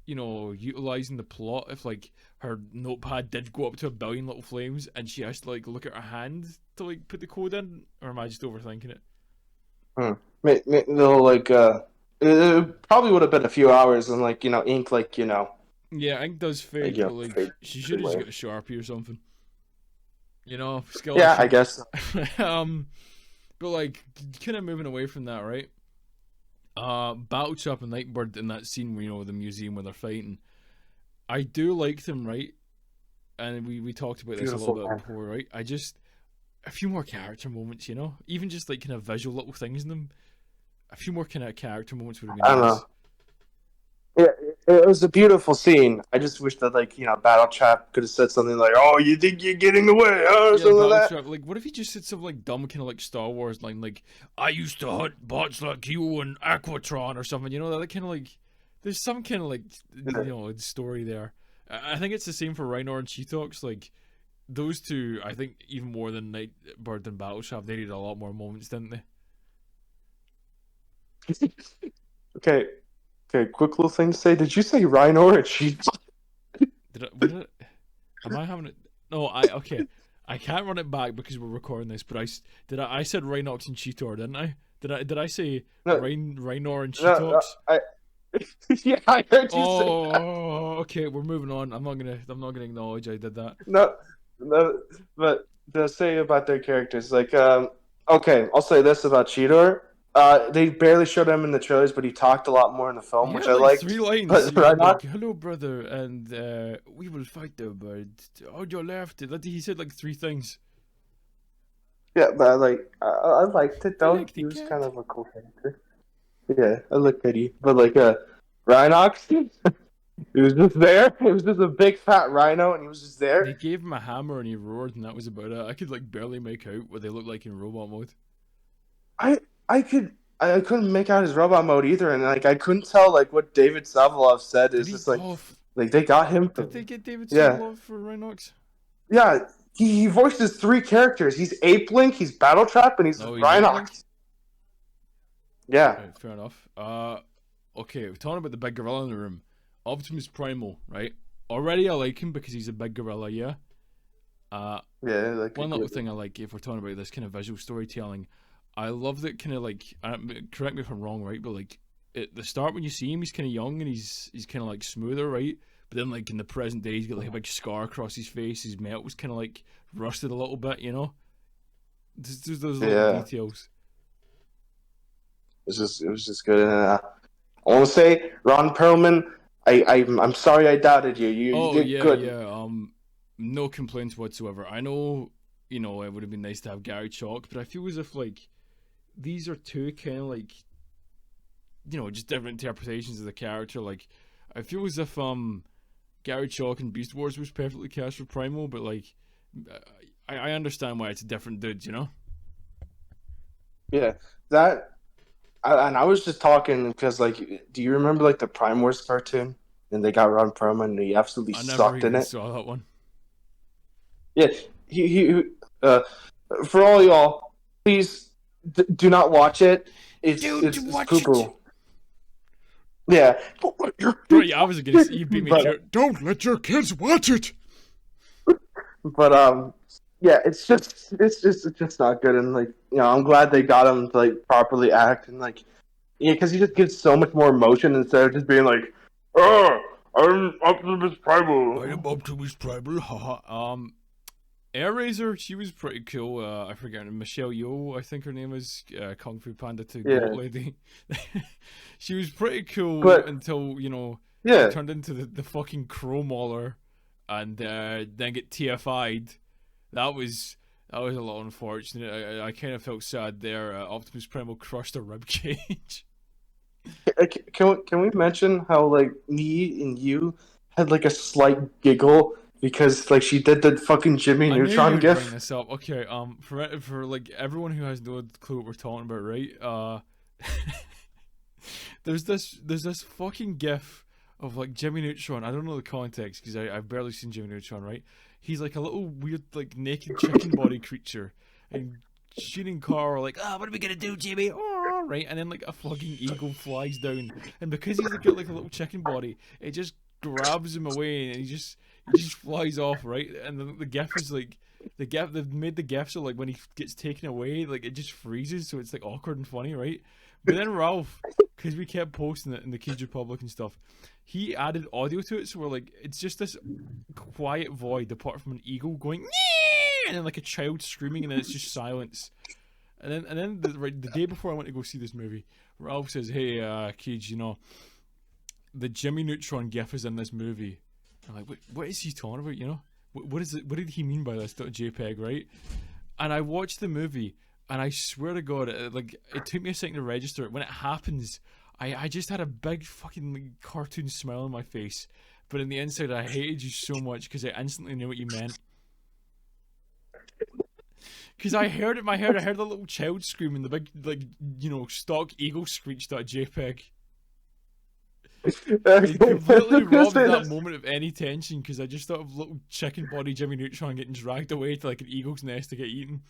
you know, utilizing the plot if like her notepad did go up to 1 billion little flames and she has to like look at her hand to like put the code in? Or am I just overthinking it? No, like, it probably would have been a few hours, and like, you know, ink, like, you know, Yeah, ink does fade, Yeah, but like fade she should have just away. got a Sharpie or something. You know, skill. Yeah, I guess. But like kind of moving away from that, right? Battle Chop and Nightbird in that scene where, you know, the museum where they're fighting. I do like them, right? And we talked about this a little bit before, right? I just a few more character moments, you know, even just like kind of visual little things in them. A few more kind of character moments would have been I don't nice. know. Yeah, it was a beautiful scene. I just wish that, like, you know, Battle Trap could have said something like, "Oh, you think you're getting away?" Or Yeah, something Battle like that. Trap. Like, what if he just said something like dumb, kind of like Star Wars line, like "I used to hunt bots like you and Aquatron" or something. You know, that kind of like there's some kind of like you know story there. I think it's the same for Rhino and Cheetox. Like those two, I think even more than Nightbird and Battle Trap, they needed a lot more moments, didn't they? Okay, quick little thing to say. Did you say Rhino or Cheat? Am I having it? No, okay. I can't run it back because we're recording this. But I said Rhinox and Cheetor, didn't I? Did I say Rhino and Cheetox? Yeah, I heard you say that. Oh, okay. We're moving on. I'm not gonna acknowledge I did that. No, but to say about their characters, like, okay, I'll say this about Cheetor. They barely showed him in the trailers, but he talked a lot more in the film, He which had I like liked. 3 lines. But He had, Rhino, like, "Hello, brother," and "We will fight the bird on your left." He said like 3 things. yeah, but I liked it though. liked He the was cat. kind of a cool character. Yeah, I look pretty, but like Rhinox, he was just there. It was just a big fat rhino, and he was just there. They gave him a hammer and he roared, and that was about it. I could like barely make out what they look like in robot mode. I couldn't make out his robot mode either, and like I couldn't tell like what David Savalov said. It's just like they got him. Did they get David Yeah. Sokolov for Rhinox? Yeah, he voices 3 characters. He's Ape Link, he's Battle Trap, and he's Oh, he's Ape Link? Rhinox. Yeah. Right, fair enough. Okay, we're talking about the big gorilla in the room. Optimus Primal, right? Already I like him because he's a big gorilla, yeah? Yeah, like One little thing I like, if we're talking about this kind of visual storytelling, I love that kind of like, correct me if I'm wrong, right? But like, at the start when you see him, he's kind of young and he's kind of like smoother, right? But then like in the present day, he's got like a big scar across his face. His melt was kind of like rusted a little bit, you know? There's those little details. It was just good. I want to say, Ron Perlman, I'm sorry I doubted you. You did good. Yeah. No complaints whatsoever. I know, you know, it would have been nice to have Gary Chalk, but I feel as if like these are 2 kind of like, you know, just different interpretations of the character. Like, I feel as if Gary Chalk in Beast Wars was perfectly cast for Primal, but like, I understand why it's a different dude, you know? Yeah, and I was just talking because, like, do you remember like the Prime Wars cartoon? And they got Ron Perlman, and he absolutely sucked in it. Saw that one. Yeah, he for all y'all, please do not watch it. It's poo-poo. Yeah. Right, I was gonna say, you beat me to it. Don't let your kids watch it. But yeah, it's just not good. And like, you know, I'm glad they got him to like properly act and like, yeah, because he just gives so much more emotion instead of just being like, "Oh, I'm Optimus Primal." I am Optimus Primal. Haha. Airazor, she was pretty cool. I forget her name. Michelle Yeoh, I think her name is. Kung Fu Panda 2 Goat Lady. She was pretty cool until, you know, she turned into the fucking Crow Mauler and then get TFI'd. That was a little unfortunate. I kind of felt sad there. Optimus Primal crushed her ribcage. Can we mention how like me and you had like a slight giggle because like she did the fucking Jimmy Neutron gif? Bring this up. Okay, for like everyone who has no clue what we're talking about, right? there's this fucking gif of like Jimmy Neutron. I don't know the context because I've barely seen Jimmy Neutron, right? He's like a little weird like naked chicken body creature, and Sheen and Carl are like, what are we gonna do, Jimmy? Oh, right, and then like a fucking eagle flies down, and because he's got like a little chicken body, it just grabs him away, and he just flies off, right? And the gif is like, they've made the gif so like when he gets taken away, like it just freezes, so it's like awkward and funny, right? But then Ralph, because we kept posting it in the Keej Republic and stuff, he added audio to it, so we're like, it's just this quiet void apart from an eagle going, "Nee!" and then like a child screaming, and then it's just silence. And then the day before I went to go see this movie, Ralph says, "Hey, Keej, you know, the Jimmy Neutron gif is in this movie." I'm like, what is he talking about? You know, what is it? What did he mean by this .jpeg, right? And I watched the movie, and I swear to God, it took me a second to register it. When it happens, I just had a big fucking like, cartoon smile on my face, but in the inside, I hated you so much because I instantly knew what you meant. Because I heard it in my head, I heard the little child screaming, the big, like, you know, stock eagle screech.jpg. It completely robbed that moment of any tension because I just thought of little chicken body Jimmy Neutron getting dragged away to like an eagle's nest to get eaten.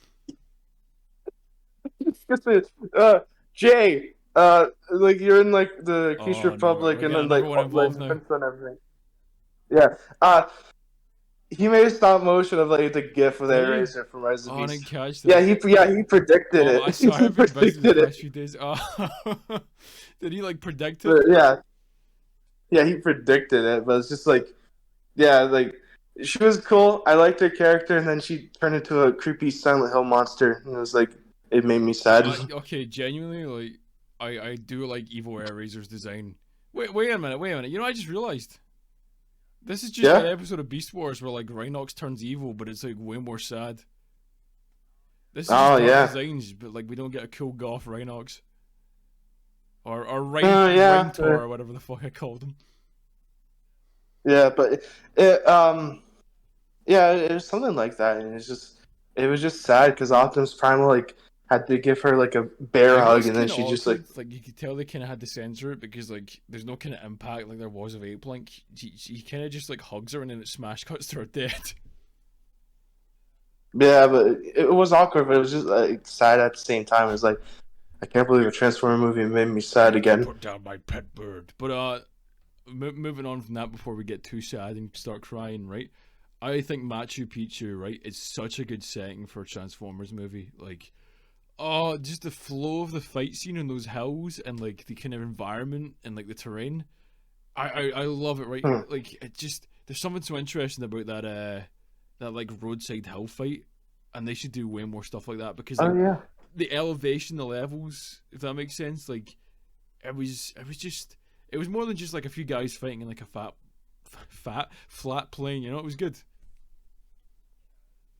Jay, like you're in like the Keej Republic no, and then like involved now. and everything. Yeah. He made a stop motion of like the GIF of the eraser from Rise of the Beast. Catch that. Yeah, he predicted it. I saw He it for the predicted past it. few days. Did he like predict it? Yeah, he predicted it, but it's just like, yeah, like she was cool. I liked her character, and then she turned into a creepy Silent Hill monster, and it was like it made me sad. Okay, genuinely, like I do like Evil Eraser's design. Wait a minute. You know, I just realized. This is just an episode of Beast Wars where like Rhinox turns evil, but it's like way more sad. This is just designs, but like we don't get a cool goth Rhinox. Or Rhinotor or whatever the fuck I called him. Yeah, but it was something like that, and it was just sad because Optimus Primal like had to give her like a bear hug, and then she just like you could tell they kind of had to censor it because like there's no kind of impact like there was of Ape Link. He kind of just like hugs her and then it smash cuts to her dead. Yeah, but it was awkward, but it was just like sad at the same time. It was like I can't believe a Transformer movie made me sad again. Put down my pet bird. But moving on from that before we get too sad and start crying, right? I think Machu Picchu, right, is such a good setting for a Transformers movie. Like, oh, just the flow of the fight scene in those hills and like the kind of environment and like the terrain. I love it, right? Like it just there's something so interesting about that like roadside hill fight, and they should do way more stuff like that because like, the elevation, the levels, if that makes sense, like it was more than just like a few guys fighting in like a flat plane, you know. It was good.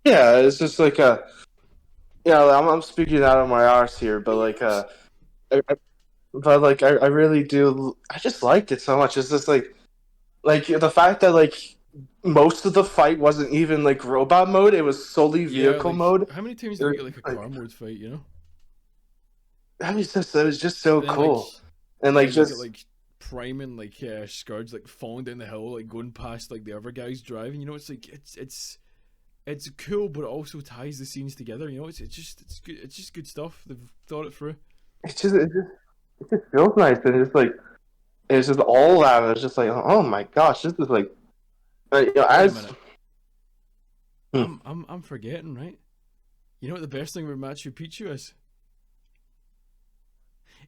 Yeah, it's just like I'm speaking out of my arse here, but like I really do. I just liked it so much. It's just like the fact that like most of the fight wasn't even like robot mode; it was solely vehicle mode. How many times did we get like a car mode fight? You know, it was just so cool, like, and like just like Prime and like Scourge like falling down the hill, like going past like the other guys driving. You know, it's like it's cool, but it also ties the scenes together. You know, it's good. It's just good stuff. They've thought it through. It just feels nice, and it's just all that. It's just like, oh my gosh, this is like, you know, I'm forgetting, right? You know what the best thing about Machu Picchu is?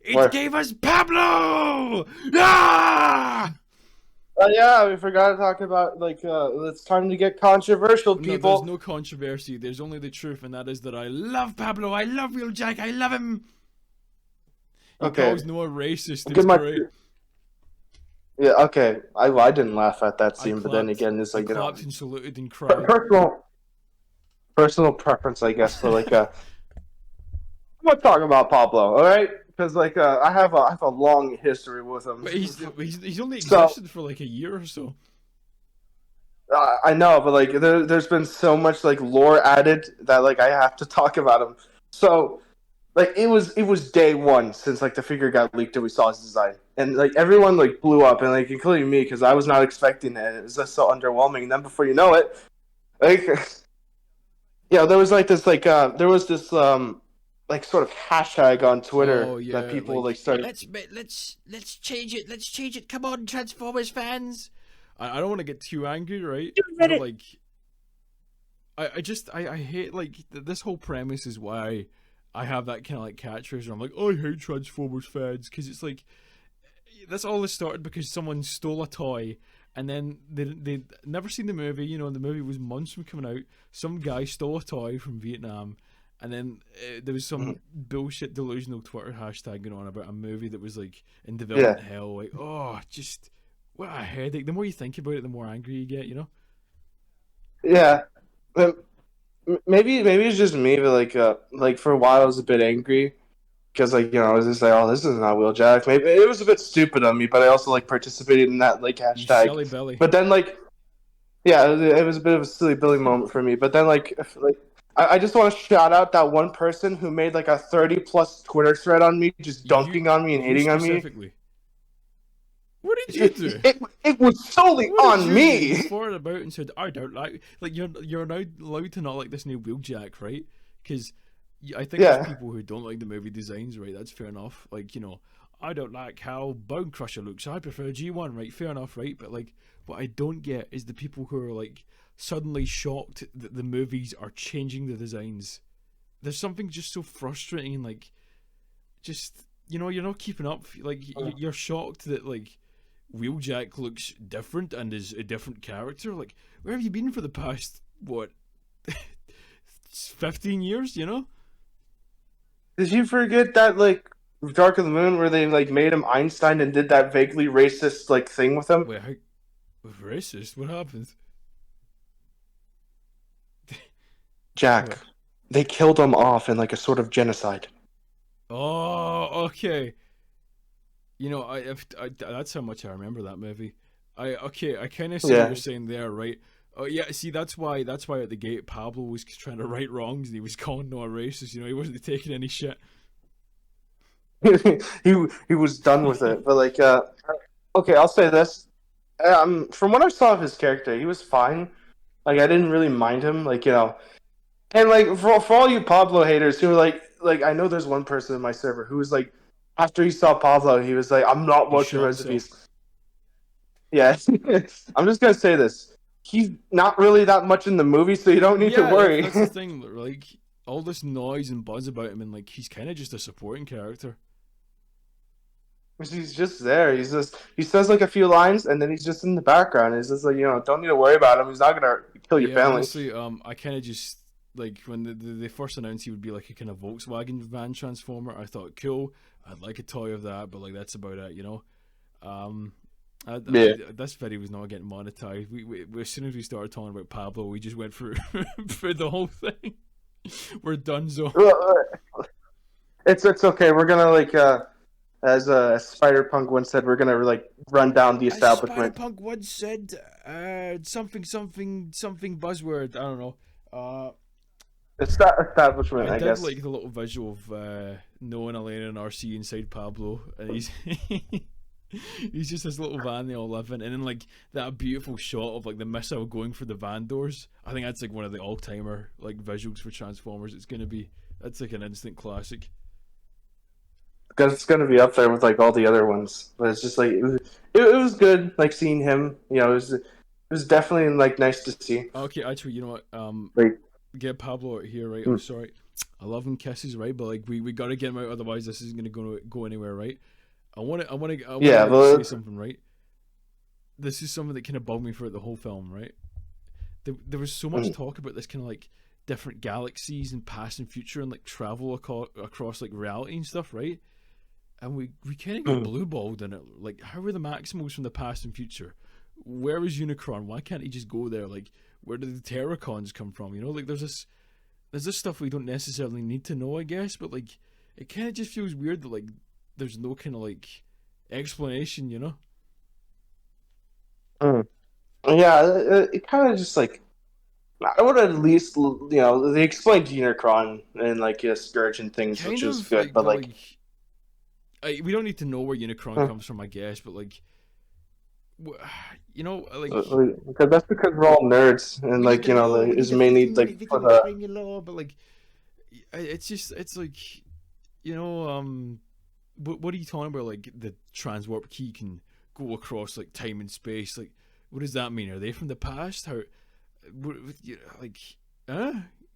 It gave us Pablo! Ah! Yeah, we forgot to talk about like it's time to get controversial, people. No, there's no controversy. There's only the truth, and that is that I love Pablo. I love Wheeljack. I love him. He calls Noah racist. It's great. Yeah, okay. I didn't laugh at that scene, but then again, it's like, you know, clapped and saluted and cried. Personal preference, I guess. But like, I'm not talking about Pablo, all right? Because like, I have a long history with him. But he's only existed for like a year or so. I know, but like, there's been so much like lore added that like I have to talk about him. So. Like it was day one since like the figure got leaked and we saw his design, and like everyone like blew up, and like including me because I was not expecting it. It was just so underwhelming. And then before you know it, like there was like this like there was this like sort of hashtag on Twitter that people like started. Let's change it. Let's change it. Come on, Transformers fans. I don't want to get too angry, right? But, like I hate like this whole premise is why I have that kind of like catchphrase where I'm like, oh, I hate Transformers fans, because it's like that's all this started because someone stole a toy. And then they'd never seen the movie, you know, and the movie was months from coming out. Some guy stole a toy from Vietnam, and then there was some bullshit delusional Twitter hashtag going on about a movie that was like in development hell. Like, oh, just what a headache. The more you think about it, the more angry you get, you know? Yeah. Maybe it's just me, but like for a while I was a bit angry. Because, like, you know, I was just like, oh, this is not Wheeljack. Maybe it was a bit stupid of me, but I also, like, participated in that, like, You hashtag. silly Billy. But then, like, yeah, it was a bit of a silly Billy moment for me. But then, like I just want to shout out that one person who made, like, a 30-plus Twitter thread on me, just dunking on me and hating on me. Specifically? What did you do? It was solely on me. You forwarded about and said, I don't like you're now allowed to not like this new Wheeljack, right? Because I think there's people who don't like the movie designs, right? That's fair enough. Like, you know, I don't like how Bone Crusher looks. I prefer G1, right? Fair enough, right? But like, what I don't get is the people who are like suddenly shocked that the movies are changing the designs. There's something just so frustrating and like, just, you know, you're not keeping up. Like, you're shocked that like Wheeljack looks different and is a different character. Like, where have you been for the past, what, 15 years, you know? Did you forget that, like, Dark of the Moon where they, like, made him Einstein and did that vaguely racist, like, thing with him? Wait, how racist? What happened? Jack, What? they killed him off in, like, a sort of genocide. Oh, okay. You know, I that's how much I remember that movie. I kind of see what you're saying there, right? Oh yeah, see that's why at the gate Pablo was trying to right wrongs and he was calling Noah racist. You know, he wasn't taking any shit. he was done with it. But like, okay, I'll say this. From what I saw of his character, he was fine. Like, I didn't really mind him. Like, you know, and like for all you Pablo haters who are like I know there's one person in my server who was like, after he saw Pablo, he was like, I'm not watching recipes. Yeah, I'm just gonna say this. He's not really that much in the movie, so you don't need to worry. That's the thing. Like, all this noise and buzz about him, and like he's kind of just a supporting character. He's just there. He says like a few lines, and then he's just in the background. It's just like, you know, don't need to worry about him. He's not gonna kill your family. Honestly, I kind of just like when they first announced he would be like a kind of Volkswagen van transformer. I thought, cool. I'd like a toy of that, but like that's about it, you know. This video was not getting monetized. We as soon as we started talking about Pablo, we just went through through the whole thing. We're donezo. It's okay. We're gonna like as Spider-Punk once said, we're gonna like run down the establishment. Spider-Punk once said something buzzword. I don't know. Establishment. I I did guess. like the little visual of Noah and Elena and RC inside Pablo, and he's he's just this little van they all live in, and then like that beautiful shot of like the missile going for the van doors. I think that's like one of the all-timer like visuals for Transformers. That's like an instant classic. Because it's gonna be up there with like all the other ones, but it's just like it was good, like seeing him. You know, it was definitely like nice to see. Okay, actually, you know what? Wait. Get Pablo out here, right? I'm sorry. I love him kisses, right? But like we gotta get him out, otherwise this isn't gonna go anywhere, right? I want to say something, right? This is something that kind of bugged me throughout the whole film, right? There was so much talk about this kind of like different galaxies and past and future and like travel across like reality and stuff, right? And we kind of got blue balled in it. Like, how are the Maximals from the past and future? Where is Unicron? Why can't he just go there? Like, where did the Terracons come from? You know, like there's this stuff we don't necessarily need to know, I guess, but like it kind of just feels weird that like there's no kind of like explanation, you know? Yeah, it kind of just like I would at least, you know, they explained Unicron and like Scourge and things, Kind which of, was good, but like we don't need to know where Unicron comes from, I guess, but like, you know, like because that's because we're all nerds and like, you know, is mainly like for the but like it's like, you know, what are you talking about? Like the transwarp key can go across like time and space. Like, what does that mean? Are they from the past? How, like,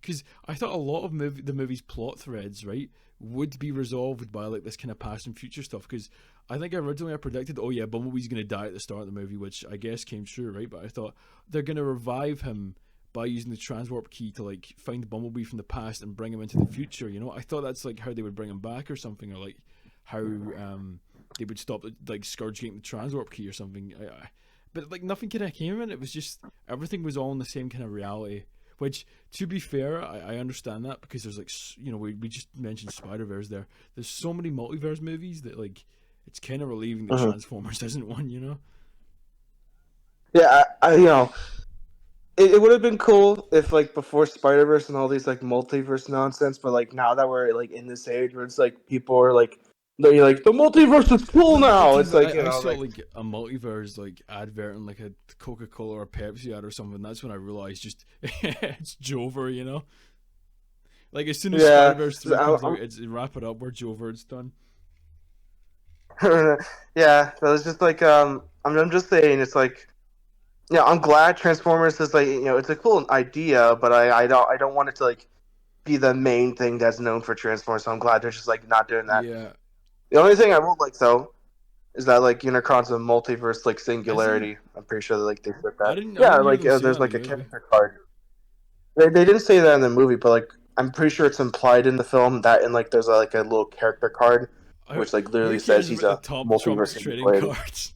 because I thought a lot of the movie's plot threads, right, would be resolved by like this kind of past and future stuff. Because I think originally I predicted, oh yeah, Bumblebee's gonna die at the start of the movie, which I guess came true, right? But I thought they're gonna revive him by using the transwarp key to like find Bumblebee from the past and bring him into the future. You know, I thought that's like how they would bring him back or something, or like how they would stop like Scourge getting the transwarp key or something. But like nothing kind of came of it. It was just everything was all in the same kind of reality. Which, to be fair, I understand that because there's like, you know, we just mentioned Spider-Verse there. There's so many multiverse movies that like it's kind of relieving that Transformers isn't one, you know? Yeah, I you know, it would have been cool if like before Spider-Verse and all these like multiverse nonsense, but like now that we're like in this age where it's like people are like, they're like the multiverse is cool now. It's like, you know, I saw like a multiverse like advert in like a Coca-Cola or Pepsi ad or something. That's when I realized just it's Jover, you know. Like as soon as Spider-Verse 3 comes out, it's wrap it up. We're Jover. It's done. Yeah, but it's just like I'm just saying, it's like, yeah, I'm glad Transformers is like, you know, it's a cool idea, but I don't want it to like be the main thing that's known for Transformers. So I'm glad they're just like not doing that. Yeah. The only thing I will like though is that like Unicron's a multiverse like singularity. I'm pretty sure that, like they said that. I didn't like there's like a character card. They didn't say that in the movie, but like I'm pretty sure it's implied in the film that and like there's like a little character card which like literally says he's a multiverse singularity.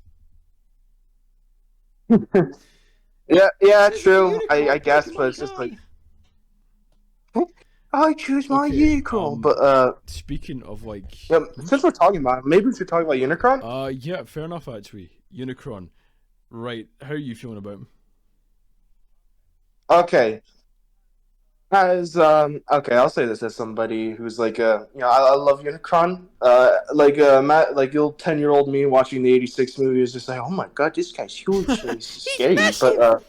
Yeah, true. I guess, but it's just like I choose my Unicron. But speaking of like, yeah, since we're talking about it, maybe we should talk about Unicron. Yeah, fair enough. Actually, Unicron. Right, how are you feeling about him? Okay. Okay, I'll say this as somebody who's like you know, I love Unicron. Matt, like little 10-year-old me watching the '86 movie is just like, oh my god, this guy's huge, he's scary. But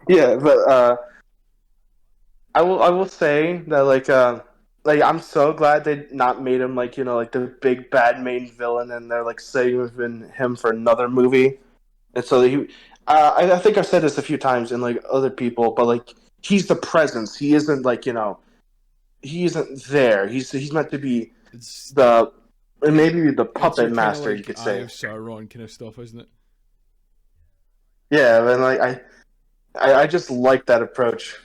yeah, but I will say that like I'm so glad they not made him like, you know, like the big bad main villain, and they're like saving him for another movie. And so he, I think I've said this a few times in like other people, but like he's the presence. He isn't like, you know, he isn't there. He's meant to be maybe the puppet master, like, you could say. Sauron kind of stuff, isn't it? Yeah, and like I just like that approach.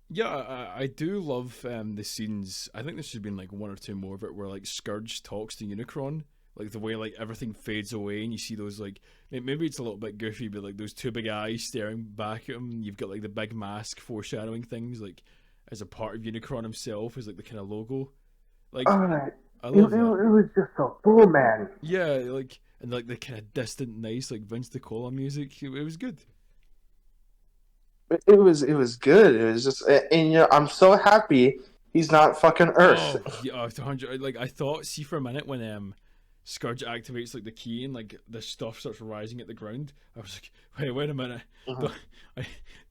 Yeah, I do love the scenes. I think there should have been like one or two more of it where like Scourge talks to Unicron, like the way like everything fades away and you see those like maybe it's a little bit goofy, but like those two big eyes staring back at him. You've got like the big mask foreshadowing things like as a part of Unicron himself as like the kind of logo. Like I love that. It was just so cool, man. Yeah, like and like the kind of distant, nice like Vince DiCola music. It was good. It was good. It was just, and you know, I'm so happy he's not fucking Earth. Oh, yeah, 100. Like I thought, see for a minute when Scourge activates like the key and like the stuff starts rising at the ground. I was like, wait a minute,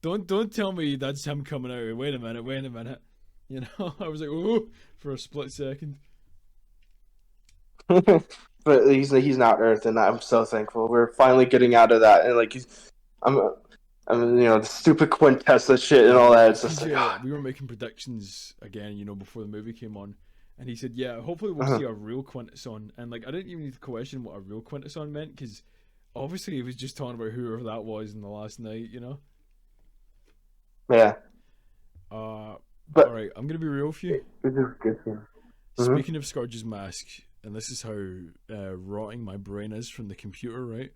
don't tell me that's him coming out. Wait a minute. You know, I was like, oh, for a split second. But he's not Earth, and I'm so thankful. We're finally getting out of that, and like I mean, you know, the stupid Quintessa shit and all that. It's just like, we were making predictions again, you know, before the movie came on, and he said, "Yeah, hopefully we'll see a real Quintesson." And like, I didn't even need to question what a real Quintesson meant because obviously he was just talking about whoever that was in the last night, you know. Yeah. But all right, I'm gonna be real with you. Mm-hmm. Speaking of Scourge's mask, and this is how rotting my brain is from the computer, right?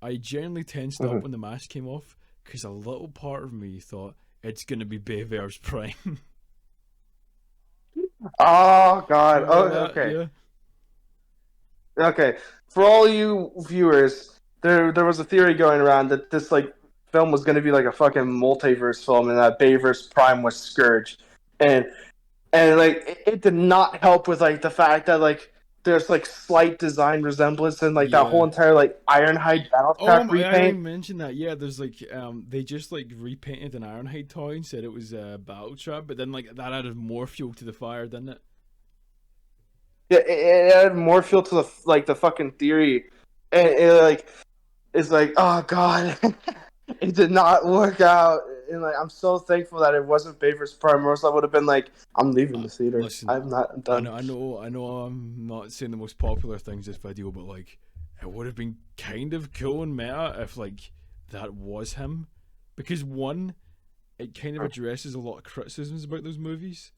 I genuinely tensed up when the mask came off. Because a little part of me thought it's going to be Bayver's Prime. Oh, God. Oh, okay. Yeah. Okay. For all you viewers, there was a theory going around that this like film was going to be like a fucking multiverse film and that Bayver's Prime was Scourge. And like, it did not help with like the fact that like there's like slight design resemblance and like that whole entire like Ironhide Battlecraft repaint. I didn't mention that. Yeah, there's like they just like repainted an Ironhide toy and said it was a Battletrap, but then like that added more fuel to the fire, didn't it? Yeah, it added more fuel to the fucking theory, and it's like, oh god, it did not work out. and like I'm so thankful that it wasn't Bay vs. Prime, or else I would have been like, I'm leaving the theater. Listen, I'm not done. I know. I'm not saying the most popular things this video, but like, it would have been kind of cool and meta if like that was him, because one, it kind of addresses a lot of criticisms about those movies,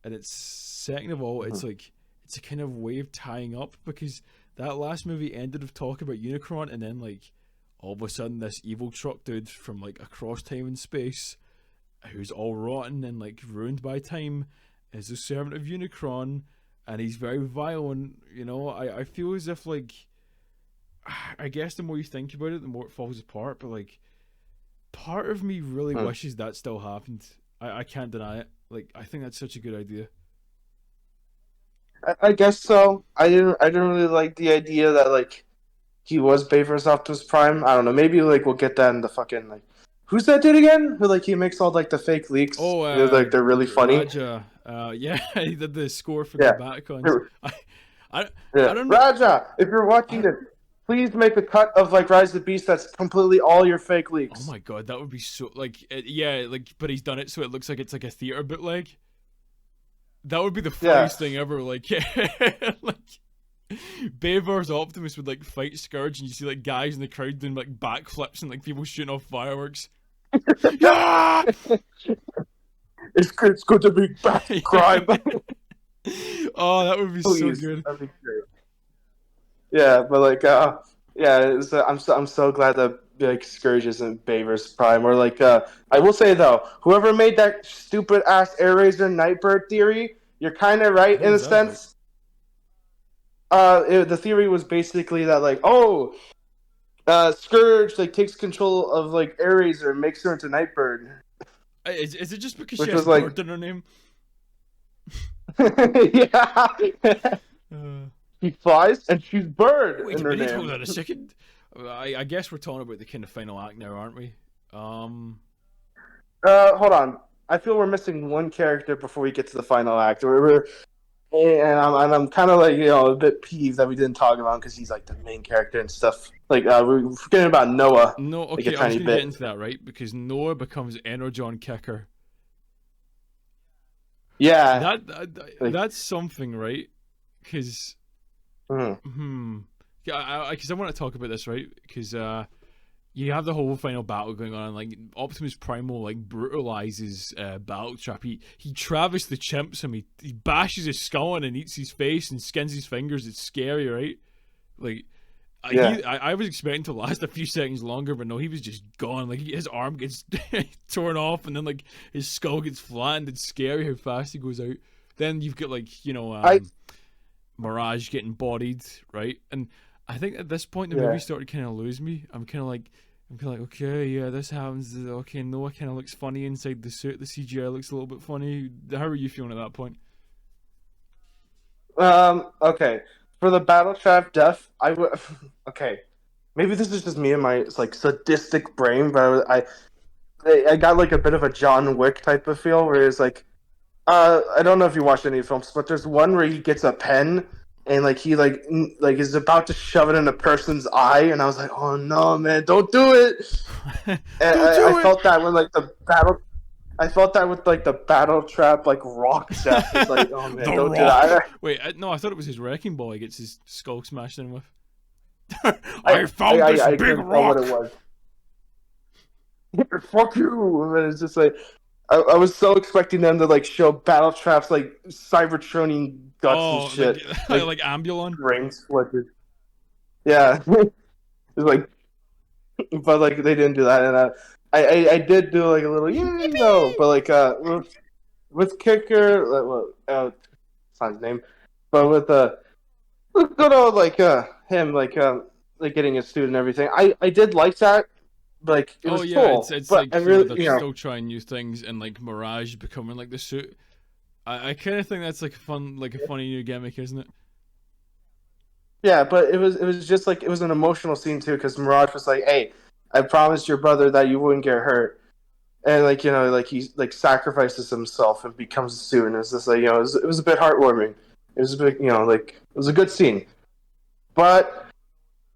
and it's second of all, it's like it's a kind of way of tying up, because that last movie ended with talk about Unicron, and then like all of a sudden this evil truck dude from like across time and space, who's all rotten and like ruined by time, is a servant of Unicron, and he's very violent. You know, I feel as if like, I guess the more you think about it, the more it falls apart. But like, part of me really wishes that still happened. I can't deny it. Like, I think that's such a good idea. I guess so. I didn't really like the idea that like he was Bay vs. Optimus Prime. I don't know. Maybe like we'll get that in the fucking like. Who's that dude again? Who like he makes all like the fake leaks? Oh, like they're really funny. Raja. Yeah, he did the score for the Batacons. I don't know. Raja, if you're watching this, please make a cut of like Rise of the Beast that's completely all your fake leaks. Oh my god, that would be so like yeah, like but he's done it so it looks like it's like a theater bootleg. That would be the funniest thing ever. Like, like Bay vs. Optimus would like fight Scourge, and you see like guys in the crowd doing like backflips and like people shooting off fireworks. Yeah! It's good to be back crime. Oh, that would be so good. That'd be great. Yeah, but like, I'm so glad that like Scourge isn't Bay vs. Prime, or like, I will say though, whoever made that stupid ass Air-Razor Nightbird theory, you're kind of right in a sense. The theory was basically that like, Scourge like takes control of like Air-Razor and makes her into Nightbird. Is it just because Which she has was, like- bird in her name? Yeah. She flies and she's bird Wait in a her minute, name. hold on a second. I guess we're talking about the kind of final act now, aren't we? Hold on. I feel we're missing one character before we get to the final act. I'm kind of like, a bit peeved that we didn't talk about him because he's like the main character and stuff. Like, we're forgetting about Noah. No, like, okay, a I was tiny going to bit. get into that, right? Because Noah becomes Energon Kicker. Yeah. That's something, right? Because because I want to talk about this, right? Because you have the whole final battle going on, and like Optimus Primal like brutalizes Battletrap. He Travis the chimps him. He bashes his skull in and eats his face and skins his fingers. It's scary, right? Like, I was expecting to last a few seconds longer, but no, he was just gone. Like, his arm gets torn off, and then like his skull gets flattened. It's scary how fast he goes out. Then you've got like Mirage getting bodied, right? And I think at this point the movie started kind of lose me. I'm kind of like, okay, yeah, this happens. Okay, Noah kind of looks funny inside the suit. The CGI looks a little bit funny. How are you feeling at that point? Okay. For the Battletrap death, I would. Okay, maybe this is just me and my like sadistic brain, but I got like a bit of a John Wick type of feel, where it's like, I don't know if you watched any films, but there's one where he gets a pen and like he like is about to shove it in a person's eye, and I was like, oh no, man, don't do it. And I felt that when like the battle. I felt that with like the Battletrap like rock death. It's like, oh man, don't do that. Wait, no, I thought it was his wrecking ball he gets his skull smashed in with. I found this big rock. What it was. Fuck you! And it's just like I was so expecting them to like show Battletrap's like Cybertroning guts and shit, like Ambulon. Brain splintered. Yeah, it's like, but like they didn't do that, and I did do like a little but like with Kicker, it's not his name, but with good old like him like getting his suit and everything. I did like that. Like it was cool. It's but like I really, they're still trying new things, and like Mirage becoming like the suit. I kind of think that's like a funny new gimmick, isn't it? Yeah, but it was just like it was an emotional scene too, because Mirage was like, "Hey, I promised your brother that you wouldn't get hurt," and like like he like sacrifices himself and becomes a suit, and it's just like it was a bit heartwarming. It was a bit like it was a good scene, but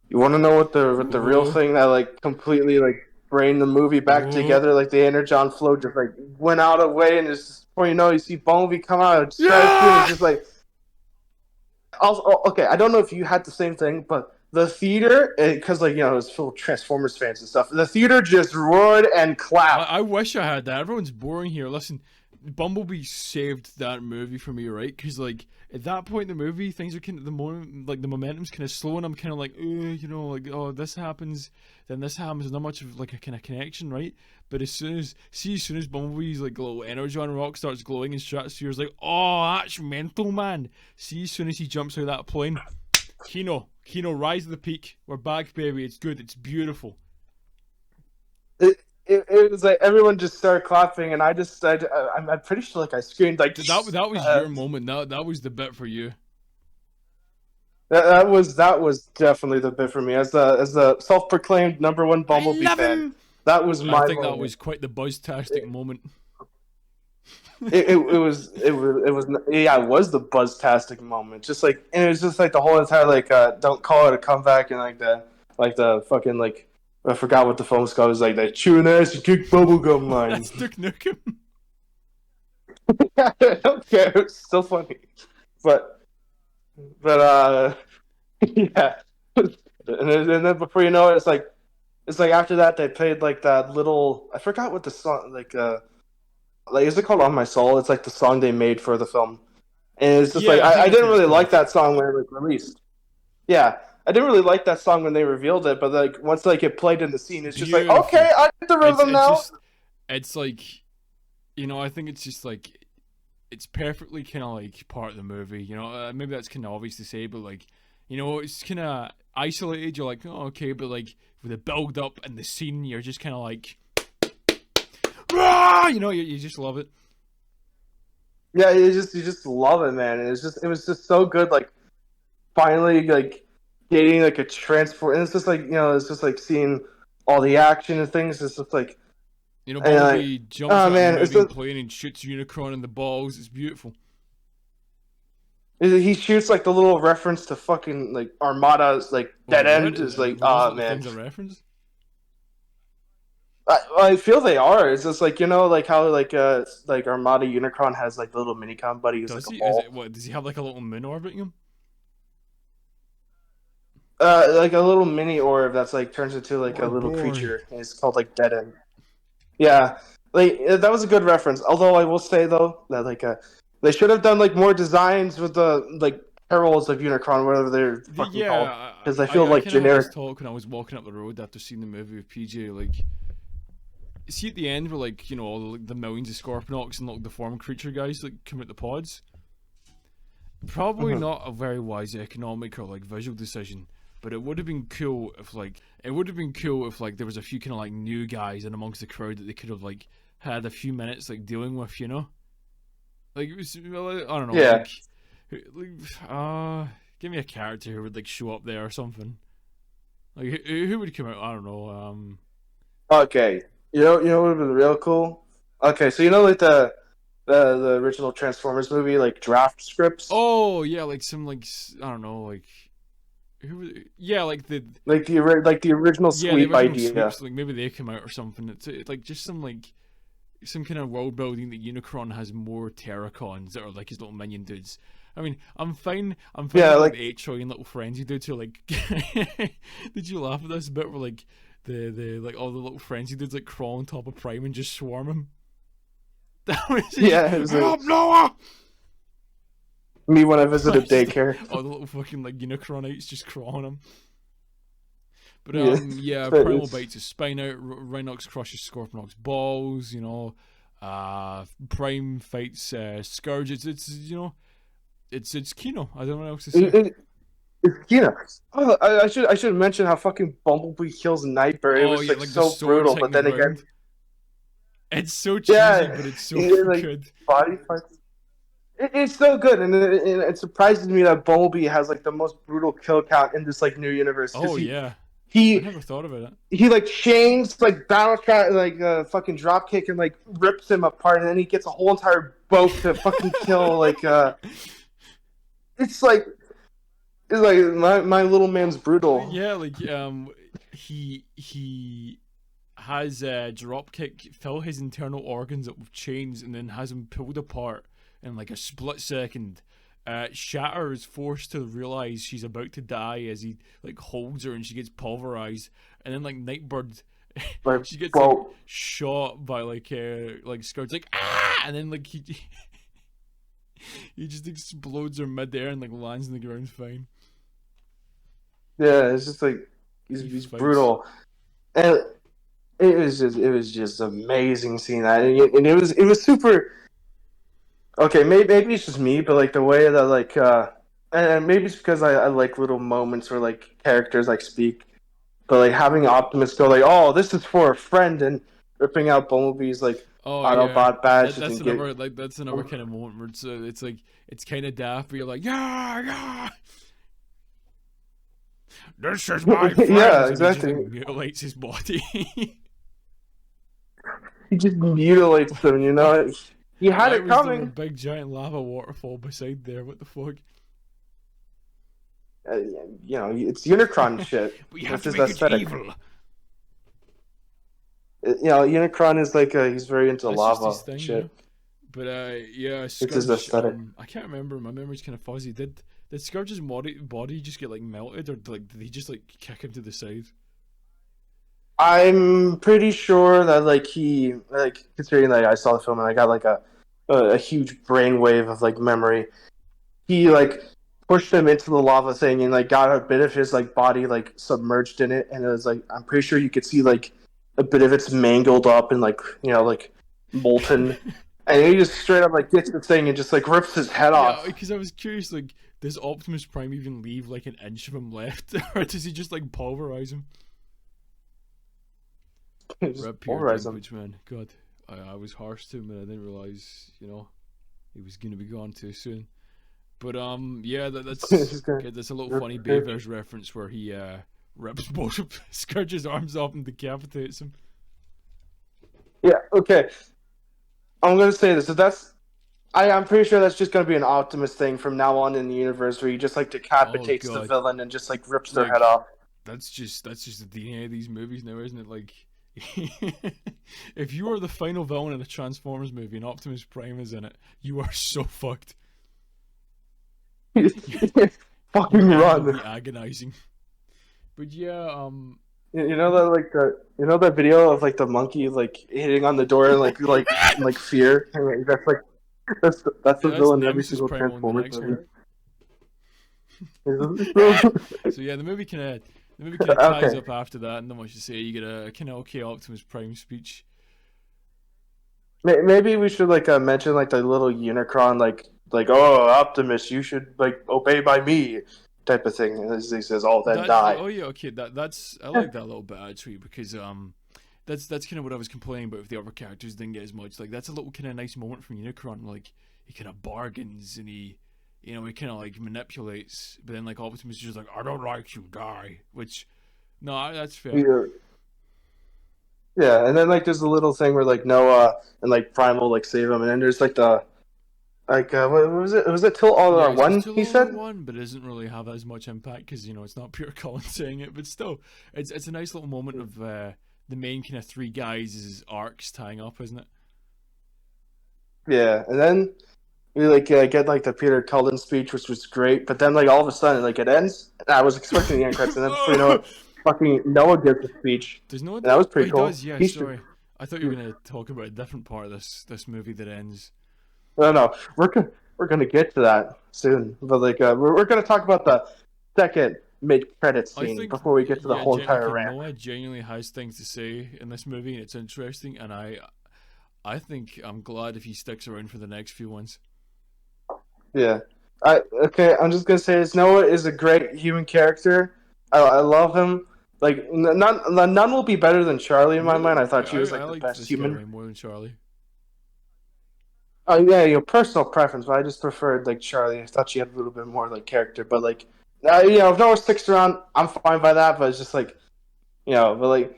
you want to know what the real thing that like completely like bring the movie back together. Like the energon flow just like went out of the way, and it's just, before you know, you see Bumblebee come out and it's just like. Also, okay, I don't know if you had the same thing, but the theater, because like, you know, it was full of Transformers fans and stuff. The theater just roared and clapped. I wish I had that. Everyone's boring here. Listen, Bumblebee saved that movie for me, right? Because like at that point in the movie, things are kind of the momentum's kind of slow, and I'm kind of like, you know, like, oh, this happens, then this happens. There's not much of like a kind of connection, right? But as soon as Bumblebee's like little energon rock starts glowing in Stratosphere's like, oh, that's mental, man. See, as soon as he jumps out of that plane, Kino, rise to the peak. We're back, baby. It's good. It's beautiful. It was like everyone just started clapping, and I'm pretty sure like I screamed like that was your moment. That was the bit for you. That was definitely the bit for me as the self-proclaimed #1 Bumblebee fan. That was my. I think moment. That was quite the buzztastic moment. It was yeah, it was the buzztastic moment. Just like, and it was just like the whole entire like don't call it a comeback, and like the fucking like. I forgot what the film's called. It was like that chewing ass and kick bubblegum line. That's Duke Nukem. I don't care. It's still funny. But yeah. And then before you know it, it's like after that they played like that little, I forgot what the song like is it called On My Soul? It's like the song they made for the film. And it's just like I didn't really like that song when it was released. Yeah. I didn't really like that song when they revealed it, but like once like it played in the scene, it's just like, okay, I get the rhythm now. It's like, you know, I think it's just like, it's perfectly kind of like part of the movie. You know, maybe that's kind of obvious to say, but like, you know, it's kind of isolated. You're like, oh, okay, but like with the build up and the scene, you're just kind of like, you know, you just love it. Yeah, you just love it, man. And it was just so good. Like finally, like. Getting like a transfer, and it's just like, you know, it's just like seeing all the action and things. It's just like, you know, Bumblebee jumps out of the moving plane and shoots Unicron in the balls. It's beautiful. He shoots like the little reference to fucking like Armada's like dead end is like, oh man. Things a reference? I feel they are. It's just like, you know, like how like Armada Unicron has like the little minicom buddy who's like a ball. Does he have like a little moon orbiting him? Like a little mini orb that's like turns into like a little creature. And it's called like Dead End. Yeah, like that was a good reference. Although I will say though that like they should have done like more designs with the like heralds of Unicron, whatever they're fucking called. Because I feel like generic. Talk when I was walking up the road after seeing the movie with PJ, like, see at the end where like, you know, all the millions of Scorponox and like deformed creature guys like come out the pods. Probably not a very wise economic or like visual decision. But it would have been cool if like there was a few kind of like new guys in amongst the crowd that they could have like had a few minutes like dealing with, you know. Like it was, I don't know. Yeah. Give me a character who would like show up there or something. Like who would come out? I don't know. Okay, you know what would have been real cool. Okay, so you know like the original Transformers movie like draft scripts. Oh yeah, like some like I don't know like. Like the original sweep idea. Sweeps, like maybe they come out or something. It's like just some kind of world building that Unicron has more Terracons that are like his little minion dudes. I mean, I'm fine with like the 8 trillion little friends you do to like. Did you laugh at this bit where like the like all the little friends you did like crawl on top of Prime and just swarm him? That was just, it was like, Noah! Me when I visited daycare. All the little fucking like Unicronites just crawling him. But Primal bites his spine out. Rhinox crushes Scorponok's balls. You know, Prime fights Scourge. It's you know, it's Kino. I don't know what else to say. It's Kino. Oh, I should mention how fucking Bumblebee kills Nightbird. It was like so brutal, but then again, it's so cheesy, but it's so good. Body fights. It's so good, and it surprises me that Bumblebee has like the most brutal kill count in this like new universe. Oh I never thought about it. He like chains like battle cat like fucking drop kick and like rips him apart, and then he gets a whole entire boat to fucking kill like it's like my little man's brutal. Yeah, like he has Dropkick fill his internal organs up with chains and then has him pulled apart in like a split second. Shatter is forced to realize she's about to die as he like holds her and she gets pulverized, and then like Nightbird, she gets like shot by like Scourge, like ah, and then like he just explodes her midair and like lands on the ground fine. Yeah, it's just like he's brutal, and it was just amazing seeing that, and it was super. Okay, maybe it's just me, but like the way that like, and maybe it's because I like little moments where like characters like speak, but like having Optimus go like, "Oh, this is for a friend," and ripping out Bumblebee's like Autobot badge. That's another kind of moment where it's like it's kind of daft, but you're like, yeah. This is my friend. Yeah, exactly. He just, like, mutilates his body. He just mutilates them, you know. He had it coming. A big giant lava waterfall beside there. What the fuck? You know, it's Unicron shit. We have to make it evil. You know, Unicron is like he's very into lava thing, shit. Yeah. But yeah, Scourge, it's his aesthetic. I can't remember. My memory's kind of fuzzy. Did Scourge's body just get like melted, or did he just like kick him to the side? I'm pretty sure that like he like, considering that I saw the film and I got like a huge brainwave of like memory. He like pushed him into the lava thing and like got a bit of his like body like submerged in it, and it was like I'm pretty sure you could see like a bit of it's mangled up and like, you know, like molten. And he just straight up like gets the thing and just like rips his head off. Because I was curious, like, does Optimus Prime even leave like an inch of him left, or does he just like pulverize him? Just pulverize him, man. God, I was harsh to him, and I didn't realize, you know, he was gonna be gone too soon. But yeah, that's a little funny Bayverse reference where he rips both of Scourge's arms off and decapitates him. Yeah. Okay. I'm gonna say this. So I'm pretty sure that's just gonna be an Optimus thing from now on in the universe, where he just like decapitates the villain and just like rips their head off. That's just the DNA of these movies now, isn't it? Like, if you are the final villain in a Transformers movie and Optimus Prime is in it, you are so fucked. Fucking run. Agonizing. But yeah, you know that like that video of like the monkey like hitting on the door and like fear. And, like, that's the villain in every single Transformers movie. So yeah, the movie kind of ties up after that, and then what you say, you get a kind of okay Optimus Prime speech. Maybe we should like mention like the little Unicron like oh Optimus, you should like obey by me type of thing. And he says, "Oh, then die." Oh yeah, okay. That's I like that little bit actually, because that's kind of what I was complaining about if the other characters didn't get as much. Like, that's a little kind of nice moment from Unicron. Like, he kind of bargains and he kind of like manipulates, but then like Optimus is just like, "I don't like you, die." Which, no, that's fair. Yeah, and then like there's a little thing where like Noah and like Prime will like save him, and then there's like the what was it? Was it Till All Are One? He said one, but it doesn't really have as much impact because it's not pure Colin saying it, but still, it's a nice little moment of the main kind of three guys' arcs tying up, isn't it? Yeah, and then we like get like the Peter Cullen speech, which was great, but then like all of a sudden like it ends. And I was expecting the end credits, and then before you know it, fucking Noah gives a speech. There's no. That was pretty cool. Does, yeah. Sorry, I thought you were going to talk about a different part of this movie that ends. No, we're gonna get to that soon, but like we're gonna talk about the second mid-credit scene before we get to the whole entire rant. Noah genuinely has things to say in this movie, and it's interesting, and I think I'm glad if he sticks around for the next few ones. Yeah, I'm just gonna say this. Noah is a great human character. I love him. Like none will be better than Charlie in my mind. I thought she was like the best human. More than Charlie. Oh yeah, your personal preference, but I just preferred like Charlie. I thought she had a little bit more like character, but like, if Noah sticks around, I'm fine by that. But it's just like, but like,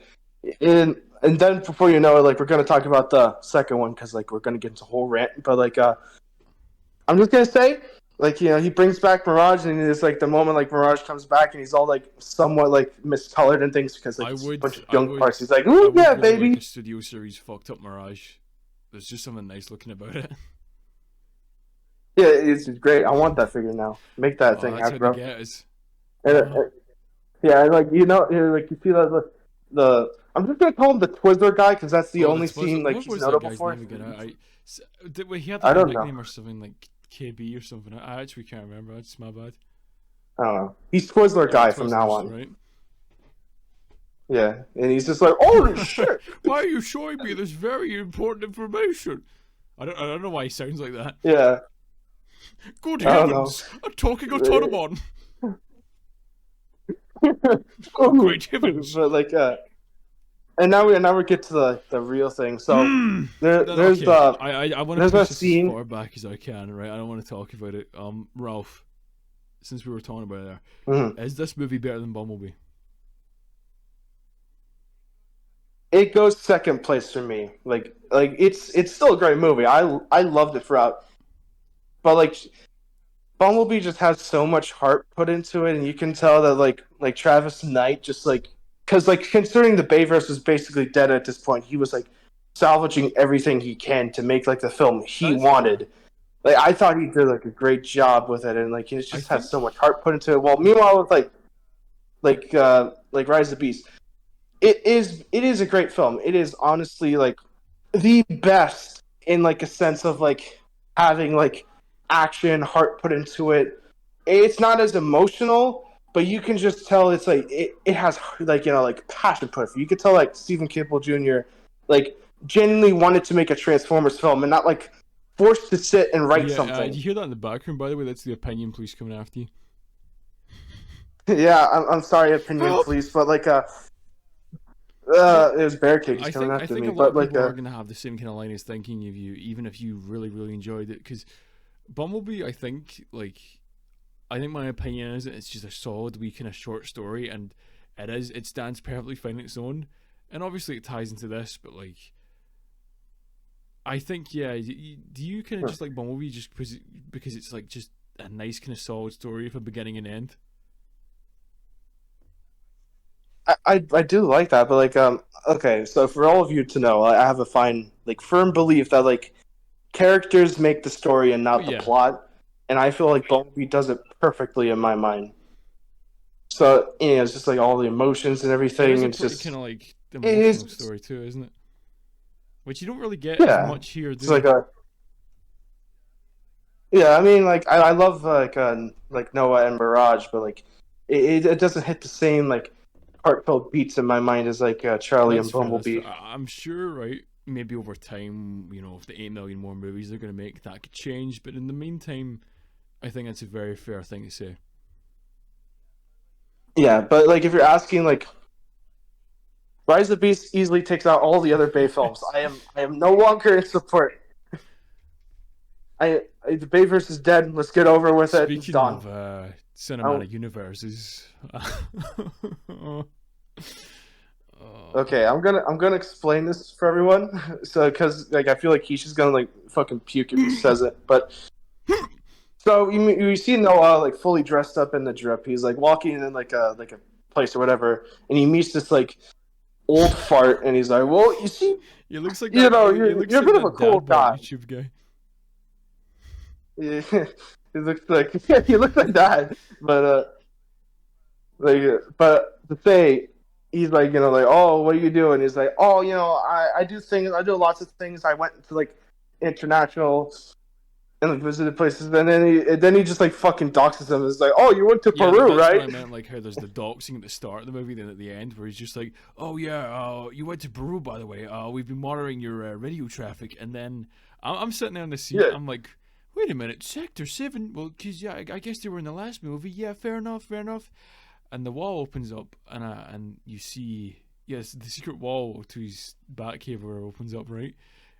and then before you know it, like we're gonna talk about the second one because like we're gonna get into a whole rant. But like, I'm just gonna say like, you know, he brings back Mirage, and it's like the moment like Mirage comes back, and he's all like somewhat like miscolored and things because like it's a bunch of junk parts. He's like, I "Ooh, would yeah, really baby." like a studio series fucked up Mirage. There's just something nice looking about it. Yeah, it's great. I want that figure now. Make that thing That's happen, how bro. they get us. Yeah, and like you know, like you see the I'm just gonna call him the Twizzler guy because that's the only scene like What he's was that notable guy's for. name again? He had I like a don't know. nickname or something like KB or something. I actually can't remember. That's my bad. I don't know. He's Twizzler guy from now Twizzlers, on. right? Yeah, and he's just like, "Holy shit!" Why are you showing me this very important information? I don't know why he sounds like that. Yeah. Good I don't heavens! A talking automaton! Oh, great heavens! But like, and now we get to the real thing. So there's okay. I want to push this scene as far back as I can, right? I don't want to talk about it. Ralph, since we were talking about it there, is this movie better than Bumblebee? It goes second place for me. Like it's still a great movie. I loved it throughout. But like Bumblebee just has so much heart put into it, and you can tell that like Travis Knight just like because like considering the Bayverse was basically dead at this point, he was like salvaging everything he can to make like the film he wanted. Like I thought he did like a great job with it, and like he just has so much heart put into it. Well, meanwhile with like Rise of the Beast, it is a great film. It is honestly like the best in like a sense of like having like action, heart put into it. It's not as emotional, but you can just tell it's like it has like, you know, like passion put it. You could tell like Stephen Campbell Jr. like genuinely wanted to make a Transformers film and not like forced to sit and write something. You hear that in the background, by the way? That's the opinion police coming after you. Yeah, I'm sorry, opinion police, but like it was barricades coming after me. I think a lot of people are going to have the same kind of line as thinking of you, even if you really, really enjoyed it. Because Bumblebee, I think my opinion is it's just a solid wee kind of short story, and it stands perfectly fine on its own. And obviously it ties into this, but like, I think, yeah, do you kind of just like Bumblebee just because it's like just a nice kind of solid story with a beginning and end? I do like that, but like okay, so for all of you to know, I have a firm belief that like characters make the story and not the plot, and I feel like Bumblebee does it perfectly in my mind. So you know, it's just like all the emotions and everything. It's just kind of like the emotional story too, isn't it? Which you don't really get as much here. It's like I mean, like I love like Noah and Mirage, but like it doesn't hit the same like heartfelt beats in my mind as like Charlie and Bumblebee. I'm sure, right? Maybe over time, you know, if the 8 million more movies they're going to make, that could change. But in the meantime, I think that's a very fair thing to say. Yeah, but like if you're asking, like Rise of the Beast easily takes out all the other Bay films. I am no longer in support. The Bayverse is dead. Let's get over with it. It's done. Speaking of cinematic universes. Okay, I'm gonna explain this for everyone. So, because like I feel like he's just gonna like fucking puke if he says it. But so you see Noah like fully dressed up in the drip. He's like walking in like a place or whatever, and he meets this like old fart, and he's like, "Well, you see, he looks like you're a bit of a cool guy." YouTube guy. Yeah, he looks like he looks like that, but to say he's like, you know, like, "Oh, what are you doing?" He's like, "Oh, you know, I do things. I do lots of things. I went to like international and like visited places." And then he just like fucking doxes him. It's like, "Oh, you went to Peru, right?" What I meant, like how there's the doxing at the start of the movie, then at the end where he's just like, "Oh yeah, you went to Peru, by the way. We've been monitoring your radio traffic." And then I'm sitting there in the seat. Yeah. I'm like, wait a minute, Sector 7? Well, because, yeah, I guess they were in the last movie. Yeah, fair enough. And the wall opens up, and you see, yes, the secret wall to his Batcave opens up, right?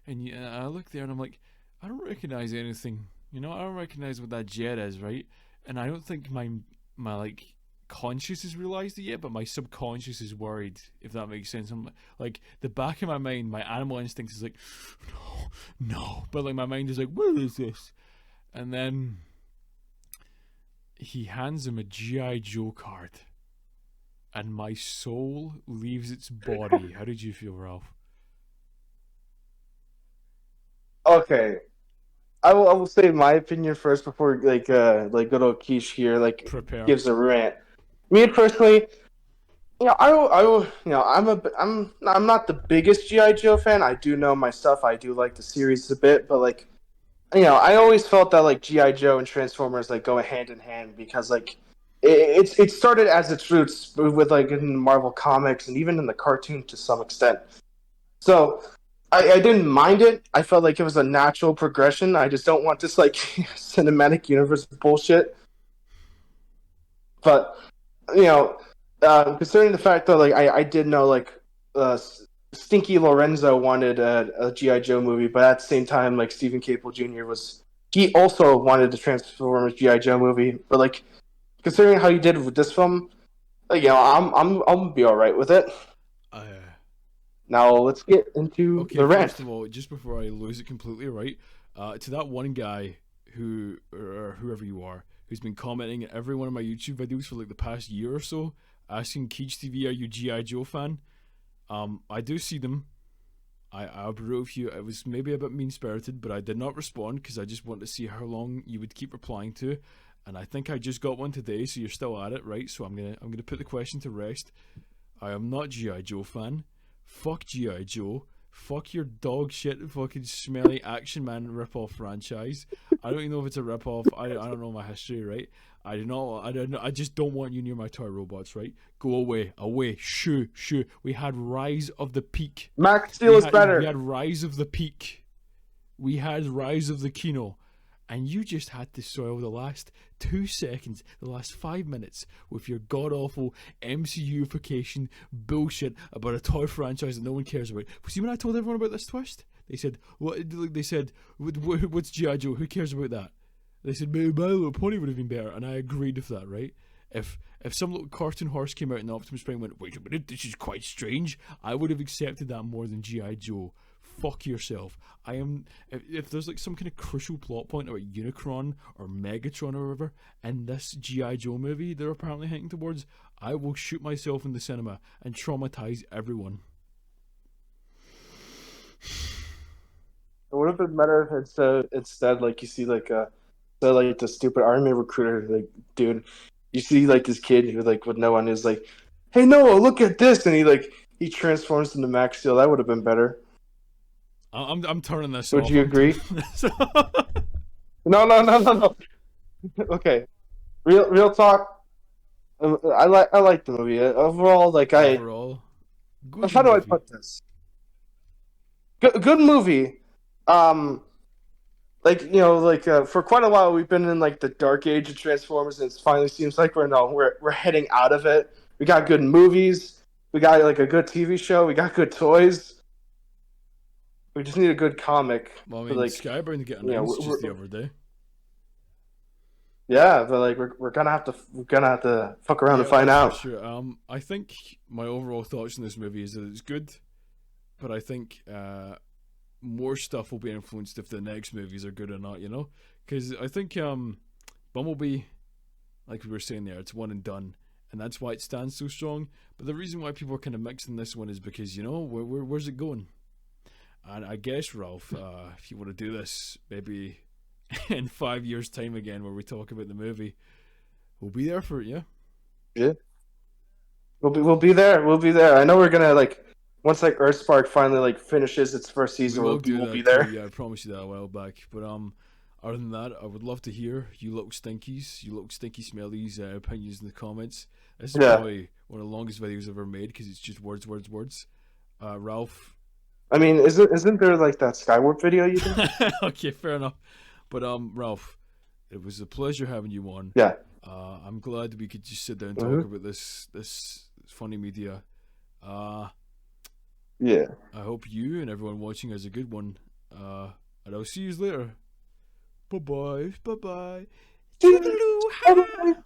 And I look there, and I'm like, I don't recognize anything. You know, I don't recognize what that jet is, right? And I don't think my like, conscious has realized it yet, but my subconscious is worried, if that makes sense. I'm like, the back of my mind, my animal instinct is like, no. But like, my mind is like, what is this? And then he hands him a GI Joe card, and my soul leaves its body. How did you feel, Ralph? Okay, I will say my opinion first before good old Keish here Prepare. gives a rant. Me personally, I'm not the biggest GI Joe fan. I do know my stuff. I do like the series a bit, but I always felt that GI Joe and Transformers go hand in hand because it started as its roots with in Marvel comics and even in the cartoon to some extent. So I didn't mind it. I felt like it was a natural progression. I just don't want this cinematic universe bullshit. But considering the fact that I did know Stinky Lorenzo wanted a GI Joe movie, but at the same time Stephen Caple Jr. he also wanted the Transformers GI Joe movie. But considering how he did with this film, I'm be all right with it. Now let's get into the rant. First of all, just before I lose it completely, right? To that one guy who, or whoever you are, who's been commenting at every one of my YouTube videos for the past year or so, asking Keej TV, are you GI Joe fan? I do see them. I'll be real with you. It was maybe a bit mean spirited, but I did not respond because I just want to see how long you would keep replying to. And I think I just got one today, so you're still at it, right? So I'm gonna put the question to rest. I am not GI Joe fan. Fuck G.I. Joe. Fuck your dog shit fucking smelly Action Man ripoff franchise. I don't even know if it's a ripoff. I don't know my history, right? I just don't want you near my toy robots, right? Go away. Shoo. We had Rise of the Peak. Max Steel is better. We had Rise of the Peak. We had Rise of the Kino. And you just had to soil the last 2 seconds, the last 5 minutes with your god-awful MCU-ification bullshit about a toy franchise that no one cares about. See, when I told everyone about this twist, they said, what's G.I. Joe? Who cares about that? They said, My Little Pony would have been better, and I agreed with that, right? If some little cartoon horse came out in Optimus Prime and went, wait a minute, this is quite strange, I would have accepted that more than G.I. Joe. Fuck yourself. If there's some kind of crucial plot point about Unicron or Megatron or whatever in this G.I. Joe movie they're apparently hinting towards, I will shoot myself in the cinema and traumatize everyone. It would have been better if instead you see the stupid army recruiter dude. You see this kid who with no one is hey Noah, look at this, and he transforms into Max Steel. That would have been better. I'm turning this off. Would you agree? No. Okay, real talk. I like the movie overall. Overall, good how do I movie. put this? Good movie. For quite a while we've been in the dark age of Transformers, and it finally seems like we're heading out of it. We got good movies. We got a good TV show. We got good toys. We just need a good comic. Well, I mean, Skybound to get announced just the other day. Yeah, but we're gonna have to fuck around and find out. Sure. I think my overall thoughts on this movie is that it's good, but I think more stuff will be influenced if the next movies are good or not. Because I think Bumblebee, like we were saying there, it's one and done, and that's why it stands so strong. But the reason why people are kind of mixing this one is because where's it going? And I guess, Ralph, if you want to do this, maybe in 5 years' time again, where we talk about the movie, we'll be there for it, yeah? Yeah. We'll be there. We'll be there. I know we're gonna once Earthspark finally finishes its first season, we'll be there. Yeah, I promised you that a while back. But other than that, I would love to hear you little stinky smellies opinions in the comments. This is probably one of the longest videos I've ever made because it's just words. Ralph. I mean, isn't there that Skywarp video you did? Okay, fair enough. But Ralph, it was a pleasure having you on. Yeah. I'm glad we could just sit down and talk about this funny media. Yeah. I hope you and everyone watching has a good one. And I'll see you later. Bye bye. Toodaloo.